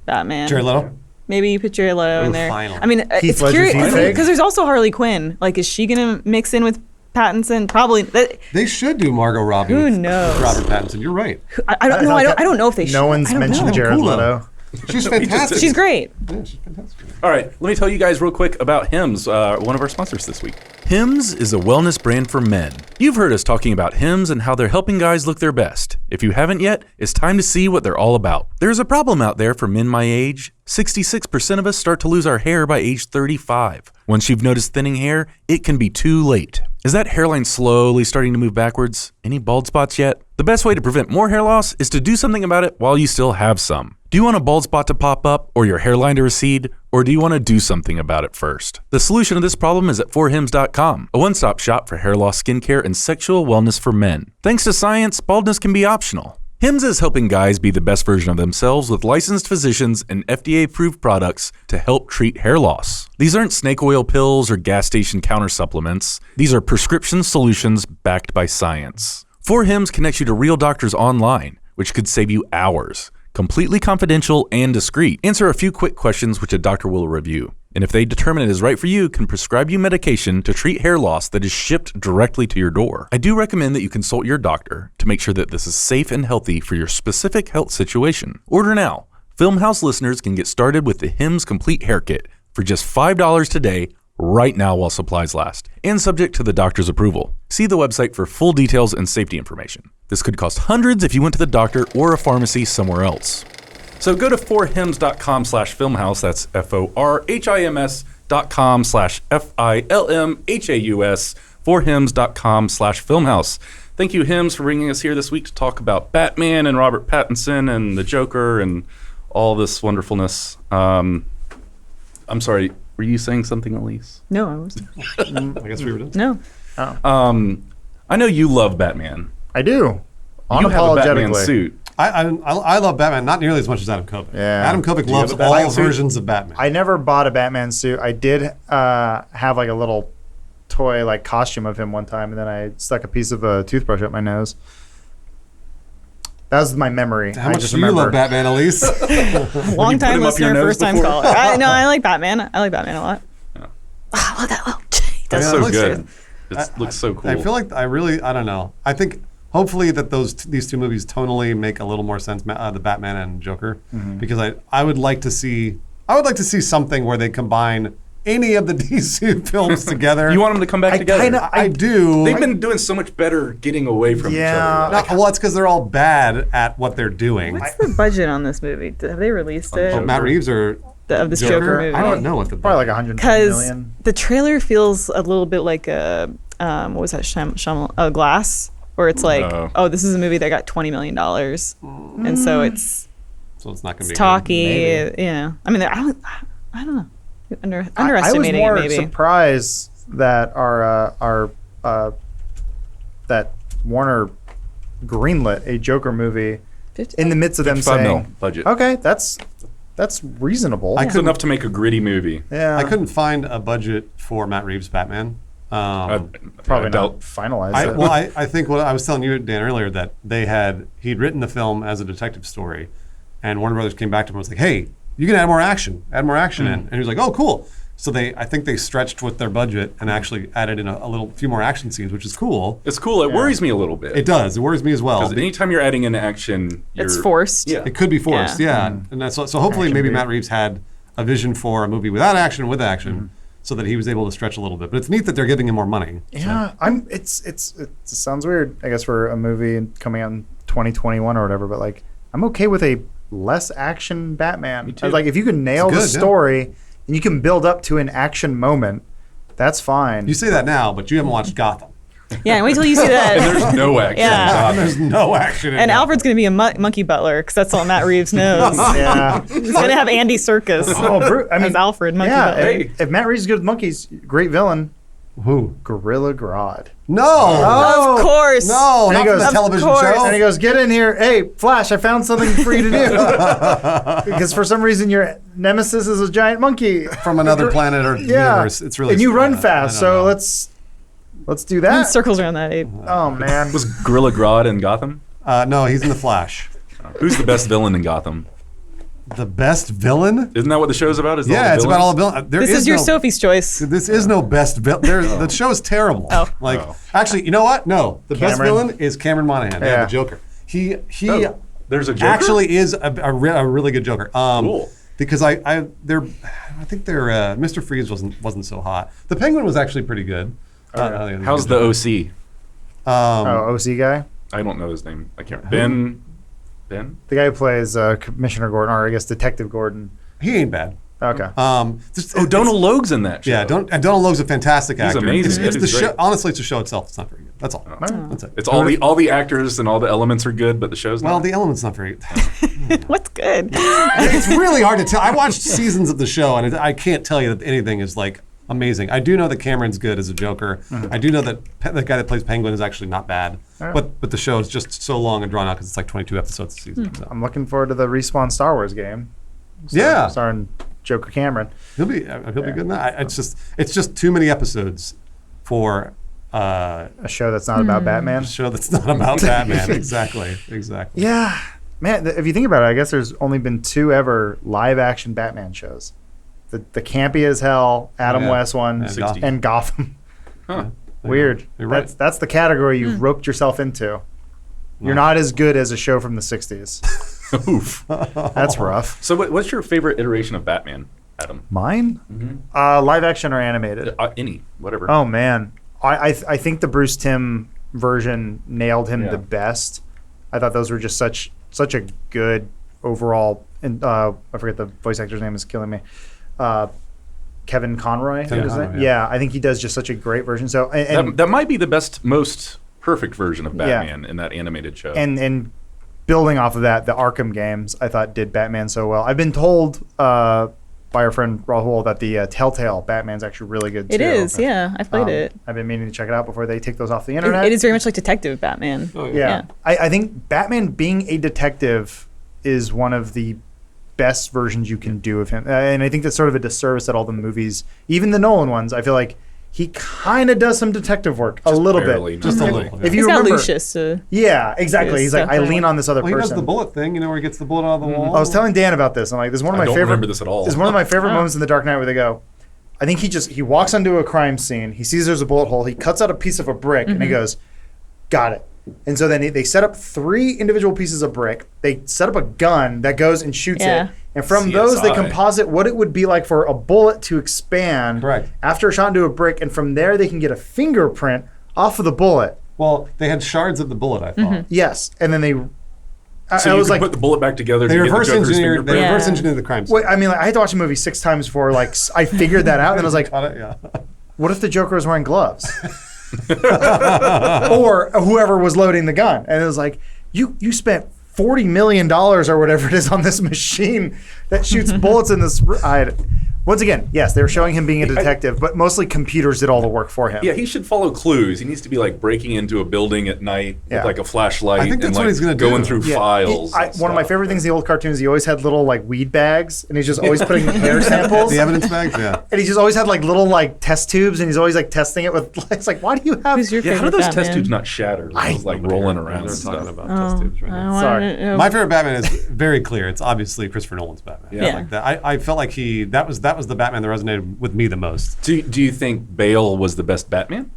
S4: Batman.
S3: Jared Leto?
S4: Maybe you put Jared Leto in
S3: Ooh,
S4: there.
S3: finally.
S4: I mean, it's
S2: Ledger's
S4: curious
S2: Heath Ledger.
S4: because there's also Harley Quinn. Like, is she gonna mix in with Pattinson? Probably.
S3: They should do Margot Robbie.
S4: Who
S3: with
S4: knows?
S3: Robert Pattinson. You're right.
S4: I don't know. I don't know if they should.
S2: No one's
S4: I don't
S2: mentioned
S4: know.
S2: Jared
S3: Cool,
S2: Leto.
S3: She's fantastic.
S4: She's great.
S3: Yeah, she's fantastic.
S1: All right, let me tell you guys real quick about Hims, one of our sponsors this week. Hims is a wellness brand for men. You've heard us talking about Hims and how they're helping guys look their best. If you haven't yet, it's time to see what they're all about. There's a problem out there for men my age. 66% of us start to lose our hair by age 35. Once you've noticed thinning hair, it can be too late. Is that hairline slowly starting to move backwards? Any bald spots yet? The best way to prevent more hair loss is to do something about it while you still have some. Do you want a bald spot to pop up or your hairline to recede? Or do you want to do something about it first? The solution to this problem is at 4hims.com, a one-stop shop for hair loss, skincare, and sexual wellness for men. Thanks to science, baldness can be optional. Hims is helping guys be the best version of themselves with licensed physicians and FDA-approved products to help treat hair loss. These aren't snake oil pills or gas station counter supplements. These are prescription solutions backed by science. 4Hims connects you to real doctors online, which could save you hours. Completely confidential and discreet. Answer a few quick questions which a doctor will review. And if they determine it is right for you, can prescribe you medication to treat hair loss that is shipped directly to your door. I do recommend that you consult your doctor to make sure that this is safe and healthy for your specific health situation. Order now. Funhaus listeners can get started with the Hims Complete Hair Kit for just $5 today, right now while supplies last, and subject to the doctor's approval. See the website for full details and safety information. This could cost hundreds if you went to the doctor or a pharmacy somewhere else. So go to 4hims.com/filmhouse, that's FORHIMS.com/FILMHAUS, 4hims.com/filmhouse. Thank you, Hims, for bringing us here this week to talk about Batman and Robert Pattinson and the Joker and all this wonderfulness. I'm sorry, were you saying something, Elise?
S4: No, I wasn't.
S3: I guess we were done.
S4: No.
S1: I know you love Batman.
S2: I do.
S1: You have a Batman
S2: Unapologetically.
S1: suit.
S3: I love Batman, not nearly as much as Adam Kovic.
S2: Yeah.
S3: Adam Kovic
S1: you
S3: loves
S1: have a Batman
S3: all
S1: suit?
S3: versions of Batman.
S2: I never bought a Batman suit. I did have like a little toy like costume of him one time, and then I stuck a piece of a toothbrush up my nose. That was my memory.
S3: How
S2: I
S3: much
S2: just
S3: do you
S2: remember.
S3: love Batman, Elise?
S4: Long
S1: you put
S4: time
S1: him up your
S4: listener,
S1: nose
S4: first time
S1: before?
S4: caller. I like Batman. I like Batman a lot.
S1: Yeah.
S4: I love that. Oh,
S1: That's
S3: Yeah, it
S1: so
S3: looks
S1: good. It looks so cool.
S3: I feel like I don't know. I think hopefully that these two movies tonally make a little more sense, the Batman and Joker, because I would like to see something where they combine any of the DC films together.
S1: you want them to come back together.
S3: I do.
S1: They've been doing so much better getting away from each other.
S3: No, well, it's because they're all bad at what they're doing.
S4: What's the budget on this movie? Have they released it?
S1: Joker.
S3: Matt Reeves or
S4: Of this Joker movie?
S3: I don't know what the
S2: Probably like 120
S4: Because
S2: million.
S4: the trailer feels a little bit like a what was that? Glass, where it's like,
S1: Oh.
S4: oh, this is a movie that got $20 million, and so it's
S3: So it's not going to be
S4: talky.
S2: Maybe.
S4: Yeah, I mean, I don't know.
S2: I was
S4: Underestimating
S2: more
S4: it, maybe.
S2: surprised that our that Warner greenlit a Joker movie in the midst of them
S1: 55 mil
S2: saying,
S1: budget.
S2: "Okay, that's reasonable."
S3: I
S1: It's enough to make a gritty movie.
S2: yeah,
S3: I couldn't find a budget for Matt Reeves' Batman.
S2: probably
S1: I
S2: not
S1: doubt-
S2: finalized it.
S3: I think what I was telling you, Dan, earlier, that he'd written the film as a detective story, and Warner Brothers came back to him and was like, "Hey, you can add more action in," and he was like, "Oh, cool." So I think they stretched with their budget and actually added in a few more action scenes, which is cool.
S1: It's cool. It worries me a little bit.
S3: It does. It worries me as well.
S1: Because anytime you're adding in action,
S4: It's
S1: you're-
S4: forced.
S1: Yeah.
S3: It could be forced, yeah. And that's, so hopefully
S2: Action
S3: maybe
S2: beat.
S3: Matt Reeves had a vision for a movie without action and with action, so that he was able to stretch a little bit. But it's neat that they're giving him more money.
S2: Yeah, it sounds weird, I guess, for a movie coming out in 2021 or whatever, but like I'm okay with a less action Batman.
S1: Me too.
S2: I was like, if you can nail
S3: It's
S2: the
S3: good, yeah.
S2: story and you can build up to an action moment, that's fine.
S3: You say that now, but you haven't watched Gotham.
S4: Yeah, and wait till you see
S1: And
S4: that.
S1: there's no action.
S4: Yeah.
S3: And there's no action in
S4: And
S3: it.
S4: Alfred's gonna be a monkey butler because that's all Matt Reeves knows.
S2: yeah.
S4: He's gonna have Andy Serkis as Alfred, monkey
S2: yeah.
S4: butler.
S1: Hey.
S2: If Matt Reeves is good with monkeys, great villain.
S3: Who?
S2: Gorilla Grodd.
S3: No!
S4: Of course.
S3: No,
S2: And
S3: not
S2: he
S3: from
S2: goes,
S3: the
S2: "Of
S3: television
S4: course."
S3: show.
S2: And he goes, "Get in here, hey Flash! I found something for you to do." Because for some reason your nemesis is a giant monkey
S3: From another planet or
S2: Yeah,
S3: universe. It's really
S2: and you run
S3: I
S2: fast,
S3: don't
S2: so
S3: know.
S2: let's do
S4: And
S2: that.
S4: circles around that ape.
S2: Oh man,
S1: Was Gorilla Grodd in Gotham?
S3: No, he's in the Flash.
S1: Who's the best villain in Gotham?
S3: The best villain?
S1: Isn't that what the show's about? Is
S3: Yeah, it's about all the villains.
S4: This is your Sophie's choice.
S3: This is no best villain. The show is terrible.
S4: Oh.
S3: Like,
S1: Oh.
S3: actually, you know what? No, the best
S2: Cameron.
S3: villain is Cameron Monaghan. Yeah,
S2: Yeah.
S3: the Joker. He
S1: There's a Joker?
S3: actually is a really good Joker.
S1: Cool.
S3: Because I think Mr. Freeze wasn't so hot. The Penguin was actually pretty good.
S1: How's the OC?
S2: OC guy,
S1: I don't know his name. I can't. Ben?
S2: the guy who plays Commissioner Gordon, or I guess Detective Gordon.
S3: He ain't bad.
S2: Okay,
S1: Donald Logue's in that show.
S3: Yeah, Donald Logue's a fantastic actor.
S1: amazing.
S3: It's
S1: Yeah,
S3: the
S1: he's
S3: show.
S1: great.
S3: Honestly, it's the show itself. It's not very good. That's all. That's it.
S1: It's all the actors and all the elements are good, but the show's
S3: Well,
S1: not.
S3: the element's not very.
S4: What's good?
S3: It's really hard to tell. I watched seasons of the show, and I can't tell you that anything is like amazing. I do know that Cameron's good as a Joker. I do know that the guy that plays Penguin is actually not bad. But the show is just so long and drawn out because it's like 22 episodes a season. So.
S2: I'm looking forward to the Respawn Star Wars game.
S3: Yeah.
S2: starring Joker Cameron.
S3: He'll be good in that. It's just too many episodes for
S2: A show that's not about Batman.
S3: a show that's not about Batman. Exactly.
S2: Yeah, man. If you think about it, I guess there's only been 2 ever live-action Batman shows: the campy as hell Adam
S3: Yeah.
S2: West one
S3: And Gotham.
S2: and Gotham.
S1: Huh.
S2: Weird.
S3: You're right.
S2: That's the category you've roped yourself into. You're not as good as a show from the 60s.
S1: Oof.
S2: That's rough.
S1: So, what's your favorite iteration of Batman, Adam?
S2: Mine? Live action or animated?
S1: Any, whatever.
S2: Oh man, I think the Bruce Timm version nailed him
S1: Yeah.
S2: the best. I thought those were just such a good overall. And I forget the voice actor's name is killing me. Kevin Conroy.
S3: Kevin
S2: is
S3: Conroy,
S2: it?
S3: yeah.
S2: I think he does just such a great version. So and
S1: that might be the best, most perfect version of
S2: Yeah.
S1: Batman in that animated show.
S2: and building off of that, the Arkham games I thought did Batman so well. I've been told by our friend Rahul that the Telltale Batman's actually really good too.
S4: It is, yeah. I played it.
S2: I've been meaning to check it out before they take those off the internet.
S4: It is very much like Detective Batman.
S3: Oh,
S2: Yeah. I think Batman being a detective is one of the best versions you can do of him. And I think that's sort of a disservice that all the movies, even the Nolan ones, I feel like he kind of does some detective work a little
S1: barely,
S2: bit.
S3: Just a little.
S2: If
S4: He's
S2: you
S4: got
S2: remember,
S4: Lucius to
S2: yeah, exactly.
S4: his
S2: He's like,
S4: stuff
S2: I
S4: and
S2: lean on this other
S3: Well, he does
S2: person.
S3: the bullet thing, where he gets the bullet out of the wall.
S2: I was telling Dan about this. I'm like, this is one of my
S1: I don't
S2: favorite.
S1: remember this at all.
S2: This is one of my favorite moments in The Dark Knight where they go. I think he walks onto a crime scene. He sees there's a bullet hole. He cuts out a piece of a brick and he goes, "Got it." And so then they set up 3 individual pieces of brick. They set up a gun that goes and shoots it. And from those, they
S1: CSI.
S2: composite what it would be like for a bullet to expand
S3: Correct.
S2: after a shot into a brick. And from there, they can get a fingerprint off of the bullet.
S3: Well, they had shards of the bullet, I thought.
S2: Yes. And then they...
S1: So
S2: I
S1: you
S2: was
S1: could
S2: like...
S1: put the bullet back together
S3: They
S1: to get the
S3: reverse
S1: Joker's
S3: engineered. They
S1: fingerprint.
S3: reverse engineered the crime scene.
S2: Wait, I mean, like, I had to watch the movie 6 times before, like, I figured that out. And I was like,
S3: Got it? Yeah.
S2: what if the Joker was wearing gloves? Or whoever was loading the gun. And it was like, you spent $40 million or whatever it is on this machine that shoots bullets in this. Once again, yes, they were showing him being a detective, but mostly computers did all the work for him.
S1: Yeah, he should follow clues. He needs to be like breaking into a building at night
S2: Yeah.
S1: with like a flashlight
S3: I think that's
S1: and
S3: what
S1: like
S3: he's gonna do.
S1: going through
S2: Yeah.
S1: files.
S2: One of my favorite things in the old cartoons, he always had little like weed bags, and he's just always putting hair samples.
S3: The evidence bags, yeah.
S2: And he just always had like little like test tubes, and he's always like testing it with. It's like, why do you have?
S4: Who's your
S1: Yeah, how
S4: favorite
S1: do those
S4: Batman?
S1: test tubes not shatter? It was like rolling around and
S3: They're
S1: stuff.
S3: talking about test tubes right now.
S2: Sorry.
S3: My favorite Batman is very clear. It's obviously Christopher Nolan's Batman.
S1: Yeah.
S3: Like that. I felt like that was the Batman that resonated with me the most.
S1: Do you think Bale was the best Batman?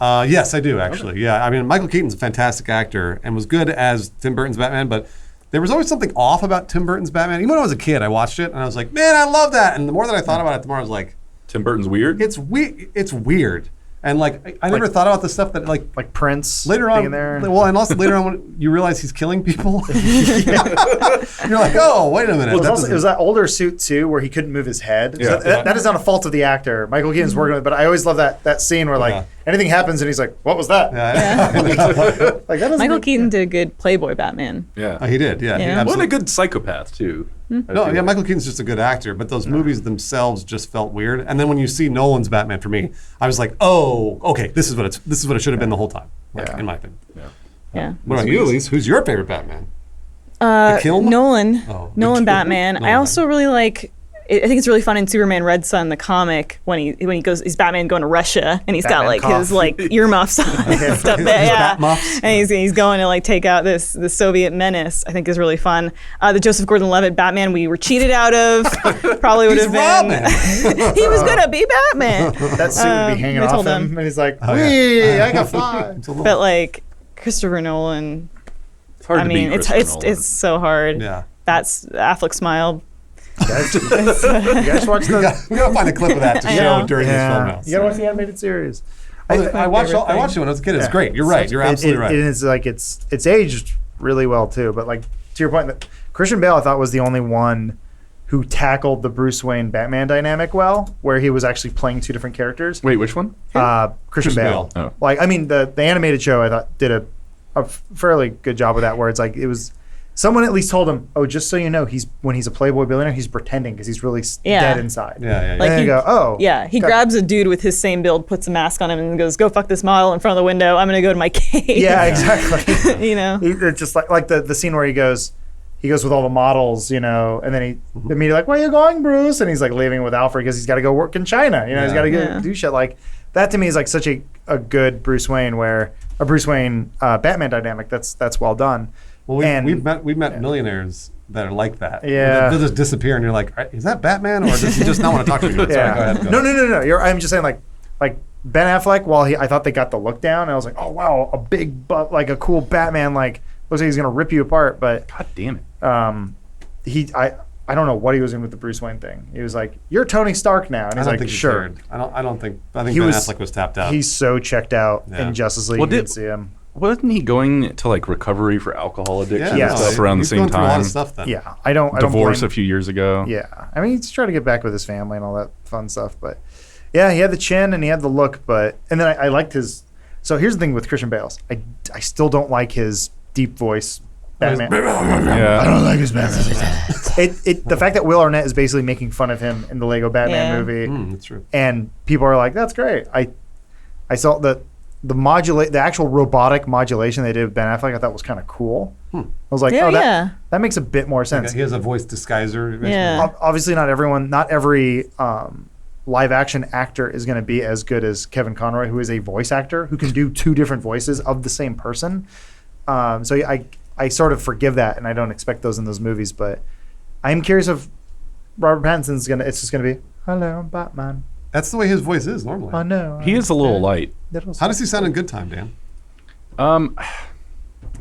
S3: Yes, I do actually. Yeah, I mean Michael Keaton's a fantastic actor and was good as Tim Burton's Batman, but there was always something off about Tim Burton's Batman. Even when I was a kid, I watched it and I was like, man, I love that. And the more that I thought about it, the more I was like,
S1: Tim Burton's weird.
S3: it's weird. And like I never thought about the stuff that like
S2: Prince
S3: later on.
S2: being there.
S3: Well, and also later on when you realize he's killing people, you're like, oh, wait a minute.
S2: It was that older suit too, where he couldn't move his head.
S1: Yeah.
S2: So that is not a fault of the actor. Michael Keaton's working with it, but I always love that scene where like
S3: Yeah.
S2: anything happens and he's like, "What was that?" Like that
S4: Michael Keaton did a good Playboy Batman.
S1: Yeah.
S3: He did, yeah. He
S4: Yeah.
S1: What a
S3: absolutely-
S1: good psychopath too.
S3: No, yeah, Michael Keaton's just a good actor, but those movies themselves just felt weird. And then when you see Nolan's Batman, for me, I was like, oh, okay, this is what it should have been the whole time,
S2: Yeah.
S3: in my opinion.
S4: Yeah.
S3: What about you, Elise? Who's your favorite Batman? The Kilmer?
S4: Nolan.
S3: Oh, the
S4: Nolan
S3: Kilmer?
S4: Batman. I
S3: Nolan
S4: also really like. I think it's really fun in Superman Red Sun, the comic, when he goes, he's Batman going to Russia, and he's got
S2: Batman
S4: like
S2: cough.
S4: his like earmuffs on and stuff. Yeah,
S3: Batmuffs.
S4: and he's going to like take out the Soviet menace. I think is really fun. The Joseph Gordon-Levitt Batman we were cheated out of probably would
S3: He's
S4: have been.
S3: Robin.
S4: He was gonna be Batman,
S2: That suit would be hanging
S4: I
S2: off
S4: told
S2: him,
S4: him.
S2: and he's like,
S3: Oh,
S2: "Wee,
S3: yeah.
S2: I can fly."
S4: but like Christopher Nolan.
S1: It's hard
S4: I
S1: to
S4: mean,
S1: beat
S4: it's
S1: Christopher Nolan.
S4: it's so hard.
S3: Yeah.
S4: That's Affleck smiled.
S2: You guys watch
S3: We
S2: the?
S3: gotta find a clip of that to
S4: I
S3: show
S4: know.
S3: during this film
S2: Yeah,
S3: house.
S2: you gotta watch the animated series.
S3: I watched it when I was a kid. It's
S2: Yeah.
S3: great. You're right. You're absolutely right.
S2: It is like it's aged really well too. But like to your point, that Christian Bale I thought was the only one who tackled the Bruce Wayne Batman dynamic well, where he was actually playing 2 different characters.
S1: Wait, which one?
S2: Christian Bale.
S3: Bale.
S1: Oh.
S2: Like I mean the animated show I thought did a fairly good job with that, where it's like it was. Someone at least told him, "Oh, just so you know, when he's a Playboy billionaire, he's pretending because he's really
S4: Yeah.
S2: dead inside."
S3: Yeah.
S4: Like
S2: And then
S4: he-
S2: you go, "Oh,
S4: Yeah, he
S2: got-
S4: grabs a dude with his same build, puts a mask on him, and goes, "Go fuck this model in front of the window. I'm gonna go to my cave."
S2: Yeah, exactly.
S4: You know.
S2: It's just like the scene where he goes with all the models, and then he immediately like, "Where are you going, Bruce?" And he's like leaving with Alfred because he's got to go work in China. He's got to go
S4: Yeah.
S2: do shit like that. To me is like such a good Bruce Wayne Batman dynamic. That's well done.
S3: Well,
S2: And-
S3: we've met millionaires that are like that.
S2: Yeah.
S3: They'll just disappear, and you're like, is that Batman, or does he just not want to talk to you? Sorry, go ahead.
S2: No. I'm just saying like Ben Affleck. I thought they got the look down, and I was like, oh wow, a big butt, like a cool Batman. Like looks like he's gonna rip you apart. But
S1: God damn it.
S2: I don't know what he was in with the Bruce Wayne thing. He was like, "You're Tony Stark now," and
S3: I
S2: he's
S3: don't
S2: like,
S3: think he
S2: "Sure."
S3: cared. I think Ben
S2: He was-
S3: Affleck was tapped out.
S2: He's so checked out
S3: Yeah.
S2: in Justice League.
S1: Well,
S2: You
S1: did-
S2: can see him.
S1: Wasn't he going to like recovery for alcohol addiction
S2: Yeah.
S1: and stuff around the
S3: He's
S1: same
S3: going through a lot
S1: time?
S3: of stuff then.
S2: Yeah, I don't
S1: Divorce
S2: blame-
S1: a few years ago.
S2: Yeah, I mean, he's trying to get back with his family and all that fun stuff. But yeah, he had the chin and he had the look. And then I liked his. So here's the thing with Christian Bale. I still don't like his deep voice Batman.
S1: Yeah.
S2: don't like his Batman. The fact that Will Arnett is basically making fun of him in the Lego Batman
S4: Yeah.
S2: movie,
S3: That's true.
S2: and people are like, "That's great." I saw the actual robotic modulation they did with Ben Affleck. I thought was kind of cool. I was like,
S4: Yeah,
S2: "Oh,
S4: yeah.
S2: that makes a bit more sense."
S3: He has a voice disguiser.
S4: Yeah.
S2: Obviously, not every live action actor is going to be as good as Kevin Conroy, who is a voice actor who can do 2 different voices of the same person. So I sort of forgive that, and I don't expect those in those movies. But I'm curious if Robert Pattinson's it's just gonna be, hello, I'm Batman.
S3: That's the way his voice is normally.
S2: I know.
S1: He is a little light.
S3: How does he sound in Good Time, Dan?
S1: I'm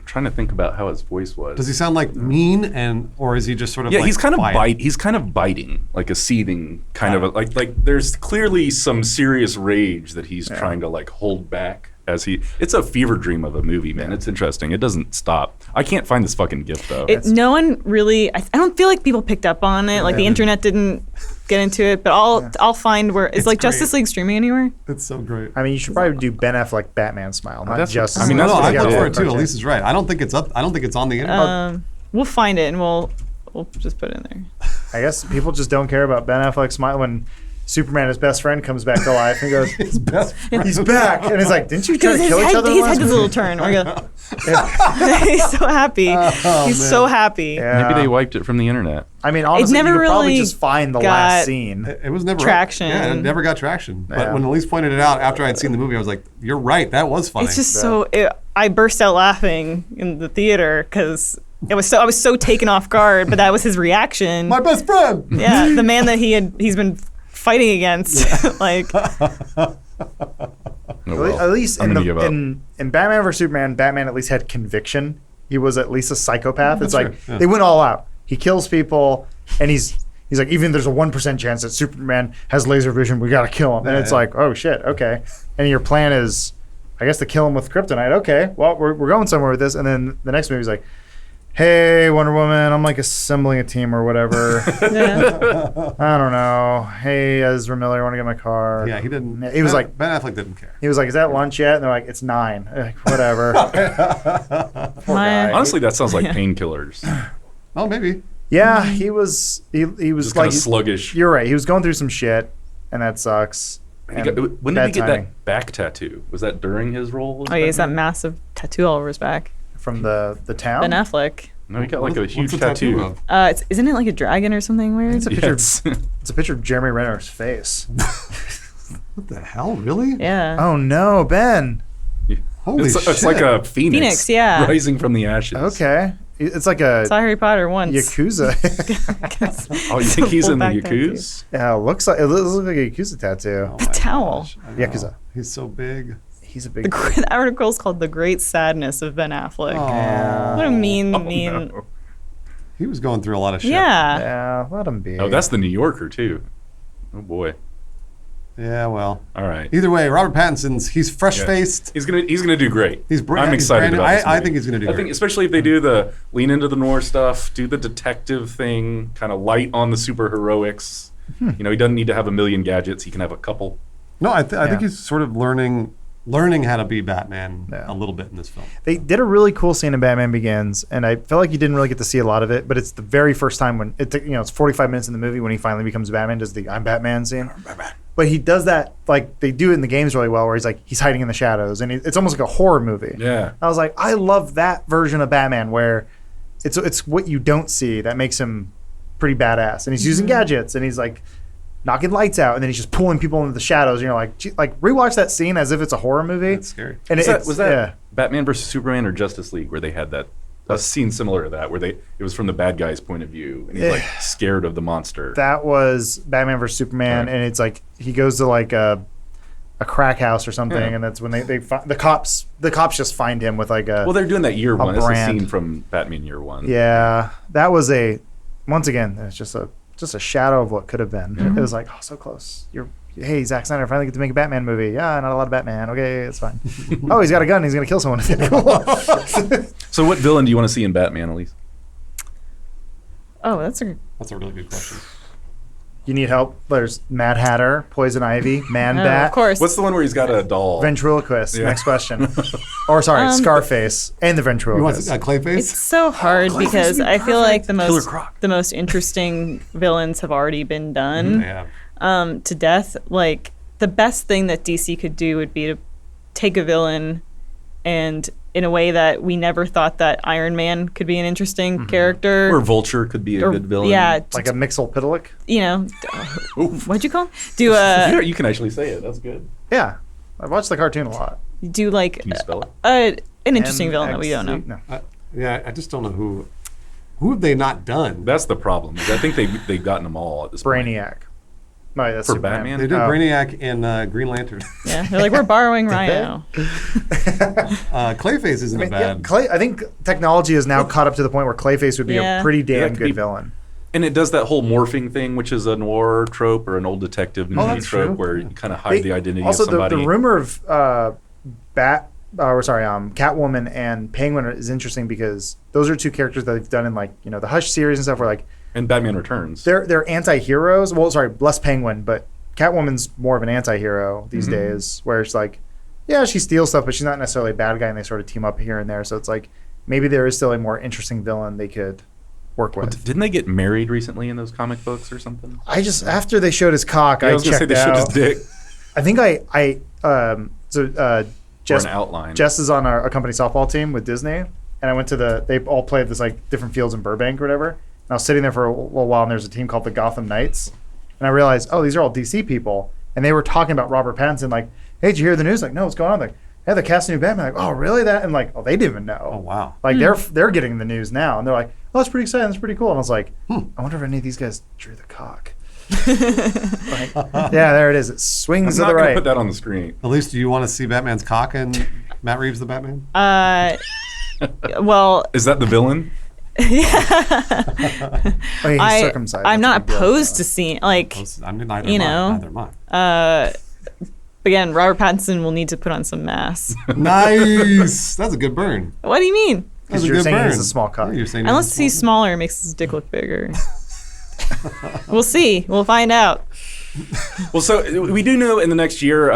S1: trying to think about how his voice was.
S3: Does he sound like mean, or is he just sort of
S1: Yeah,
S3: like
S1: he's kind of
S3: quiet?
S1: He's kind of biting, like a seething kind of like. There's clearly some serious rage that he's trying to like hold back as he. It's a fever dream of a movie, man. It's interesting. It doesn't stop. I can't find this fucking GIF though.
S4: No one really. I don't feel like people picked up on it. Like the internet didn't get into it. But I'll find where is like
S3: great.
S4: Justice League streaming anywhere?
S3: It's so great.
S2: I mean, you should probably do Ben Affleck Batman smile, not just.
S1: I mean, that's
S3: no,
S1: what
S3: I
S1: they
S3: look
S1: did.
S3: for it too. Elise is right. I don't think it's up. I don't think it's on the internet.
S4: We'll find it and we'll just put it in there.
S2: I guess people just don't care about Ben Affleck smile when Superman, his best friend, comes back to life and goes,
S3: His best friend.
S2: he's back. And he's like, didn't you try
S4: Because
S2: to
S4: his
S2: kill each
S4: head,
S2: other
S4: his
S2: last
S4: head does a
S2: week?
S4: little turn. We're gonna, he's so happy. He's so happy.
S2: Yeah.
S1: Maybe they wiped it from the internet.
S2: I mean, honestly,
S4: never
S2: you could probably
S4: really
S2: just find the
S4: got-
S2: last scene.
S3: It was never
S4: Traction.
S3: Yeah, it never got traction. But
S2: Yeah.
S3: when Elise pointed it out after I'd seen the movie, I was like, "You're right. That was funny."
S4: It's just I burst out laughing in the theater because I was so taken off guard. But that was his reaction.
S3: my best friend.
S4: Yeah, the man that he's been fighting against. Like,
S1: Oh, well.
S2: At least
S1: I'm
S2: in,
S1: gonna give up.
S2: in Batman vs Superman, Batman at least had conviction. He was at least a psychopath. It's
S3: That's
S2: like
S3: true, yeah.
S2: they went all out. He kills people, and he's like, even if there's a 1% chance that Superman has laser vision, we gotta kill him. And it's like, oh shit, okay. And your plan is, I guess, to kill him with kryptonite. Okay, well we're going somewhere with this. And then the next movie's like, hey, Wonder Woman, I'm like assembling a team or whatever.
S4: yeah.
S2: I don't know. Hey, Ezra Miller, I want to get my car.
S3: Yeah, he didn't.
S2: He was like,
S3: Ben Affleck didn't care.
S2: he was like, is that lunch yet? And they're like, it's 9. Like, whatever. Poor guy.
S1: Honestly, that sounds like painkillers.
S3: Oh, maybe.
S2: Yeah, he was
S1: Just
S2: like
S1: kind of sluggish.
S2: You're right. He was going through some shit, and that sucks.
S1: When
S2: And
S1: did he
S2: bad
S1: get
S2: timing
S1: that back tattoo? Was that during his role? as
S4: Oh, yeah, he's that
S1: Batman?
S4: massive tattoo all over his back.
S2: from the town?
S4: Ben Affleck.
S1: No, he got like a
S3: What's
S1: huge
S3: the
S1: tattoo.
S3: of?
S4: Isn't it like a dragon or something weird?
S2: It's a picture.
S1: Yes.
S2: It's a picture of Jeremy Renner's face.
S3: What the hell? Really?
S4: Yeah.
S2: Oh no, Ben.
S3: Holy
S1: it's
S3: shit!
S1: like a phoenix.
S4: Phoenix, yeah.
S1: Rising from the ashes.
S2: Okay, it's like a
S4: Saw Harry Potter once.
S2: yakuza.
S1: Oh, you think he's in the
S4: Full back tattoo.
S1: Yakuza?
S2: Yeah, it looks like a yakuza tattoo.
S3: Oh
S4: The
S3: my
S4: towel.
S3: gosh, I know.
S2: Yakuza.
S3: He's so big.
S2: He's a big.
S4: The article is called "The Great Sadness of Ben Affleck."
S3: Oh,
S4: What a mean.
S1: No.
S3: he was going through a lot of shit.
S4: Yeah.
S2: Yeah, let him be.
S1: Oh, that's the New Yorker too. Oh boy.
S3: Yeah. Well.
S1: All right.
S3: Either way, Robert Pattinson's fresh faced.
S1: He's gonna do great.
S3: He's
S1: I'm excited
S3: brand new.
S1: about this
S3: I
S1: movie.
S3: think he's gonna do
S1: I think
S3: great.
S1: especially if they do the lean into the noir stuff, do the detective thing, kind of light on the super heroics. You know, he doesn't need to have a million gadgets. He can have a couple.
S3: No, I think
S2: Yeah.
S3: he's sort of learning how to be Batman
S2: Yeah.
S3: a little bit in this film.
S2: They did a really cool scene in Batman Begins, and I felt like you didn't really get to see a lot of it, but it's the very first time when it's 45 minutes in the movie when he finally becomes Batman, does the I'm Batman scene. But he does that, like they do it in the games really well, where he's hiding in the shadows, and it's almost like a horror movie.
S1: Yeah.
S2: I was like, I love that version of Batman where it's what you don't see that makes him pretty badass, and he's using gadgets, and he's like knocking lights out, and then he's just pulling people into the shadows, and you're like, gee, like rewatch that scene as if it's a horror movie.
S3: That's scary.
S2: And
S1: Was that
S2: yeah.
S1: Batman versus Superman or Justice League where they had that a scene similar to that where it was from the bad guy's point of view and he's like scared of the monster.
S2: That was Batman vs Superman,
S1: Right.
S2: and it's like he goes to like a crack house or something,
S1: Yeah.
S2: and that's when the cops just find him with like a
S1: Well, they're doing that year one. It's a
S2: brand.
S1: scene from Batman year one.
S2: yeah. That was once again it's just a shadow of what could have been. It was like, oh, so close. Hey, Zack Snyder finally get to make a Batman movie. Yeah, not a lot of Batman. Okay, it's fine. Oh, he's got a gun. He's gonna kill someone. Cool.
S1: So what villain do you want to see in Batman, Elise?
S4: Oh, that's a
S3: That's a really good question.
S2: You need help? There's Mad Hatter, Poison Ivy, Man
S4: of
S2: Bat,
S4: course.
S1: What's the one where he's got a doll?
S2: ventriloquist.
S1: Yeah.
S2: Next question. Or sorry, Scarface and the
S3: You want
S2: ventriloquist.
S3: a Clayface?
S4: It's so hard because I feel like the
S1: Killer
S4: most
S1: Croc.
S4: the most interesting villains have already been done
S3: Yeah.
S4: to death. Like the best thing that DC could do would be to take a villain and in a way that we never thought that Iron Man could be an interesting character.
S1: Or Vulture could be a good villain.
S4: Yeah.
S2: Like a Mixelpidalic?
S4: You know, what'd you call him?
S1: You can actually say it. That's good.
S2: Yeah. I watched the cartoon a lot.
S4: Do like
S1: Can you spell it?
S4: an interesting villain that we don't know.
S2: No.
S3: Yeah, I just don't know who have they not done.
S1: That's the problem. Is I think they've gotten them all at this point.
S2: Brainiac. No, that's
S1: For
S2: Superman.
S1: Batman?
S3: They did
S2: Oh.
S3: Brainiac in Green Lantern.
S4: Yeah, they're like, we're borrowing Rhino.
S3: Clayface isn't
S2: Yeah,
S3: bad.
S2: I think technology is now caught up to the point where Clayface would be
S4: Yeah.
S2: a pretty damn
S1: it could
S2: good
S1: be-
S2: villain.
S1: And it does that whole morphing thing, which is a noir trope or an old detective movie
S3: that's
S1: trope
S3: true.
S1: where you kind of hide the identity
S2: also,
S1: of somebody.
S2: the rumor of Catwoman and Penguin is interesting because those are two characters that they've done in like the Hush series and stuff. Where like
S1: and Batman Returns.
S2: they're anti-heroes. Well, sorry, less Penguin, but Catwoman's more of an anti-hero these days. Where it's like, yeah, she steals stuff, but she's not necessarily a bad guy, and they sort of team up here and there. So it's like maybe there is still a more interesting villain they could work with.
S1: Didn't they get married recently in those comic books or something?
S2: I just after they showed his cock,
S1: I
S2: I
S1: was going to say
S2: checked
S1: they showed
S2: out.
S1: his dick
S2: I think
S1: or
S2: Jess,
S1: an outline.
S2: Jess is on a company softball team with Disney, and I went to they all played this like different fields in Burbank or whatever. And I was sitting there for a little while, and there's a team called the Gotham Knights, and I realized, oh, these are all DC people, and they were talking about Robert Pattinson, like, hey, did you hear the news? Like, no, what's going on? Like, hey, they're casting a new Batman. Like, oh, really? That? And like, oh, they didn't even know.
S3: Oh, wow.
S2: Like they're getting the news now, and they're like, oh, that's pretty exciting. That's pretty cool. And I was like, I wonder if any of these guys drew the cock. Like, yeah, there it is. It
S1: I'm
S2: swings to
S1: not
S2: the
S1: going to
S2: right.
S1: put that on the screen.
S3: At least, do you want to see Batman's cock and Matt Reeves the Batman?
S4: Well,
S1: Is that the villain?
S2: Oh, yeah, he's circumcised.
S4: I'm
S2: That's a
S4: not
S2: big deal.
S4: opposed to seeing like
S3: I mean, neither
S4: You
S3: am I.
S4: know.
S3: Neither am I.
S4: again, Robert Pattinson will need to put on some mass.
S3: Nice. That's a good burn.
S4: What do you mean?
S3: That's a
S2: you're
S3: good
S2: saying
S3: burn.
S2: he's a small cock.
S3: Yeah, you're saying
S4: Unless he's smaller, it makes his dick look bigger. We'll see. We'll find out.
S1: Well, so we do know in the next year,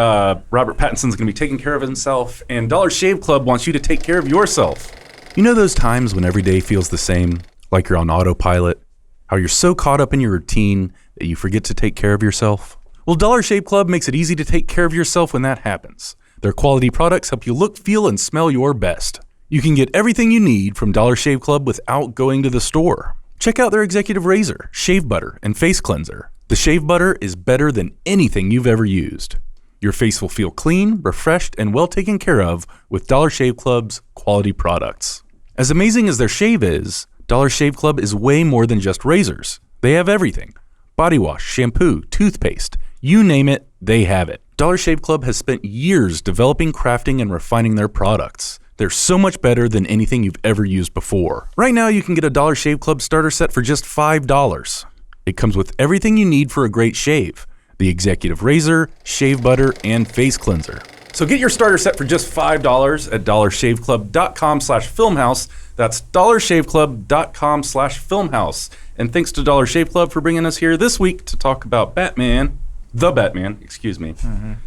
S1: Robert Pattinson's going to be taking care of himself, and Dollar Shave Club wants you to take care of yourself. You know those times when every day feels the same, like you're on autopilot? How you're so caught up in your routine that you forget to take care of yourself? Well, Dollar Shave Club makes it easy to take care of yourself when that happens. Their quality products help you look, feel, and smell your best. You can get everything you need from Dollar Shave Club without going to the store. Check out their executive razor, shave butter, and face cleanser. The shave butter is better than anything you've ever used. Your face will feel clean, refreshed, and well taken care of with Dollar Shave Club's quality products. As amazing as their shave is, Dollar Shave Club is way more than just razors. They have everything. Body wash, shampoo, toothpaste, you name it, they have it. Dollar Shave Club has spent years developing, crafting, and refining their products. They're so much better than anything you've ever used before. Right now, you can get a Dollar Shave Club starter set for just $5. It comes with everything you need for a great shave: the executive razor, shave butter, and face cleanser. So get your starter set for just $5 at dollarshaveclub.com/filmhouse. That's dollarshaveclub.com/filmhouse. And thanks to Dollar Shave Club for bringing us here this week to talk about Batman, the Batman, excuse me.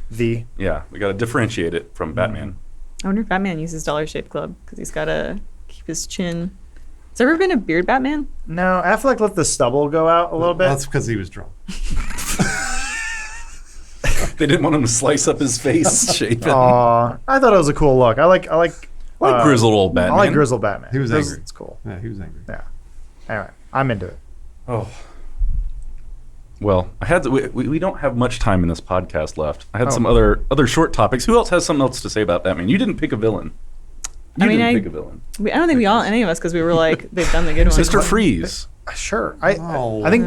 S2: The
S1: Yeah, we got to differentiate it from Batman.
S4: I wonder if Batman uses Dollar Shave Club because he's got to keep his chin. Has there ever been a beard Batman?
S2: no, Affleck let the stubble go out a little bit.
S3: That's because he was drunk.
S1: They didn't want him to slice up his face, shave it.
S2: Aw, I thought it was a cool look. I like
S1: Grizzled old Batman.
S2: I like grizzled Batman.
S3: He was
S2: This-
S3: angry.
S2: It's cool.
S3: Yeah, he was angry.
S2: Yeah. Anyway, I'm into it.
S1: Oh. Well, we don't have much time in this podcast left. I had some other short topics. Who else has something else to say about Batman? You didn't pick a villain. You didn't pick a villain.
S4: I don't think any of us, because we were like, they've done the good ones.
S1: Mr. Freeze.
S2: Sure.
S3: No.
S2: I think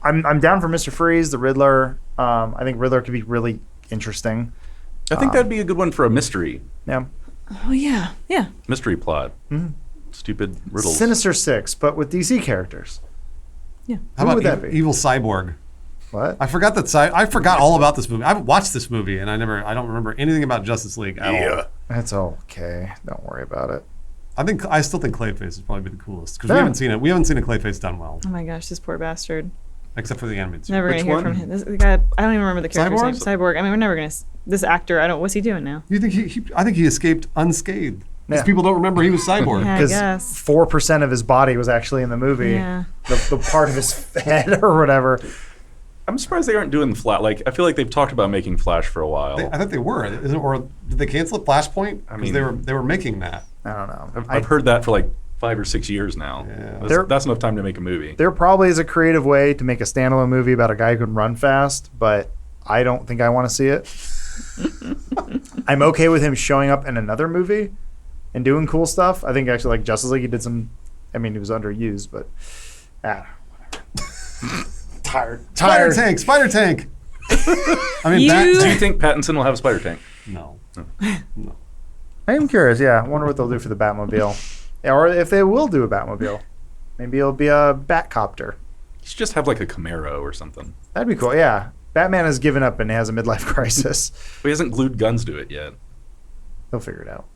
S2: I'm down for Mr. Freeze, the Riddler. I think Riddler could be really interesting.
S1: I think that'd be a good one for a mystery
S2: Yeah.
S4: Oh, yeah. Yeah.
S1: mystery plot. Stupid riddles.
S2: Sinister Six, but with DC characters.
S4: Yeah.
S3: How
S2: Who
S3: about
S2: would that be?
S3: Evil Cyborg?
S2: What?
S3: I forgot I forgot all about this movie. I watched this movie and I don't remember anything about Justice League at all.
S2: That's okay. Don't worry about it.
S3: I still think Clayface is probably the coolest because
S2: Yeah.
S3: we haven't seen it. We haven't seen a Clayface done well,
S4: Oh, my gosh, this poor bastard.
S3: except for the animated series.
S4: Never going
S1: Which
S4: to hear
S1: one?
S4: from him. The guy, I don't even remember the character's
S3: Cyborg?
S4: name. Cyborg. I mean, we're never going to... This actor, what's he doing now?
S3: You think I think he escaped unscathed. Because
S2: Yeah.
S3: people don't remember he was Cyborg.
S4: Yeah. I
S2: Because
S4: guess.
S2: 4% of his body was actually in the movie.
S4: Yeah.
S2: The part of his head or whatever.
S1: I'm surprised they aren't doing Flash. Like, I feel like they've talked about making Flash for a while.
S3: I thought they were. Or did they cancel Flashpoint?
S1: I
S3: Because
S1: mean-
S3: they were making that.
S2: I don't know.
S1: I've heard that for like 5 or 6 years now.
S3: Yeah.
S1: That's enough time to make a movie.
S2: There probably is a creative way to make a standalone movie about a guy who can run fast, but I don't think I want to see it. I'm okay with him showing up in another movie and doing cool stuff. I think actually like Justice League, he did some. I mean, he was underused, but whatever. Tired.
S3: Spider Tank. I mean,
S1: Do you think Pattinson will have a spider tank?
S3: No.
S2: I am curious. Yeah, I wonder what they'll do for the Batmobile, or if they will do a Batmobile. Maybe it'll be a Batcopter.
S1: He should just have like a Camaro or something.
S2: That'd be cool. Yeah, Batman has given up and has a midlife crisis.
S1: But he hasn't glued guns to it yet.
S2: He'll figure it out.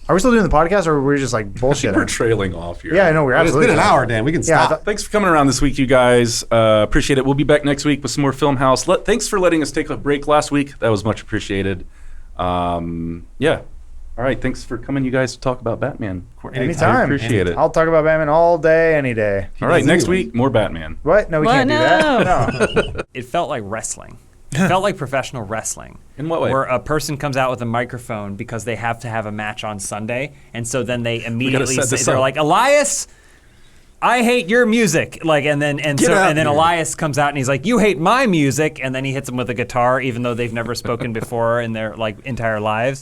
S2: Are we still doing the podcast, or are we just like
S1: We're
S2: bullshitting?
S1: trailing off here.
S2: Yeah, I know we're
S3: It's
S2: absolutely.
S3: been an hour, Dan. We can
S2: Yeah, I
S3: stop.
S2: thought-
S1: Thanks for coming around this week, you guys. Appreciate it. We'll be back next week with some more Filmhouse. Thanks for letting us take a break last week. That was much appreciated. Yeah. All right. Thanks for coming, you guys, to talk about Batman.
S2: Anytime.
S1: I appreciate it.
S2: I'll talk about Batman all day, any day.
S1: All right.
S3: does
S1: Next
S3: anyway.
S1: week, more Batman.
S2: What? No, we
S4: What?
S2: can't do that. No.
S5: It felt like wrestling. It felt like professional wrestling.
S1: In what way?
S5: Where a person comes out with a microphone because they have to have a match on Sunday, and so then they immediately
S1: set this
S5: they're
S1: up.
S5: like, Elias, I hate your music. Like, and then
S1: out here.
S5: Elias comes out and he's like, you hate my music, and then he hits him with a guitar, even though they've never spoken before in their like entire lives.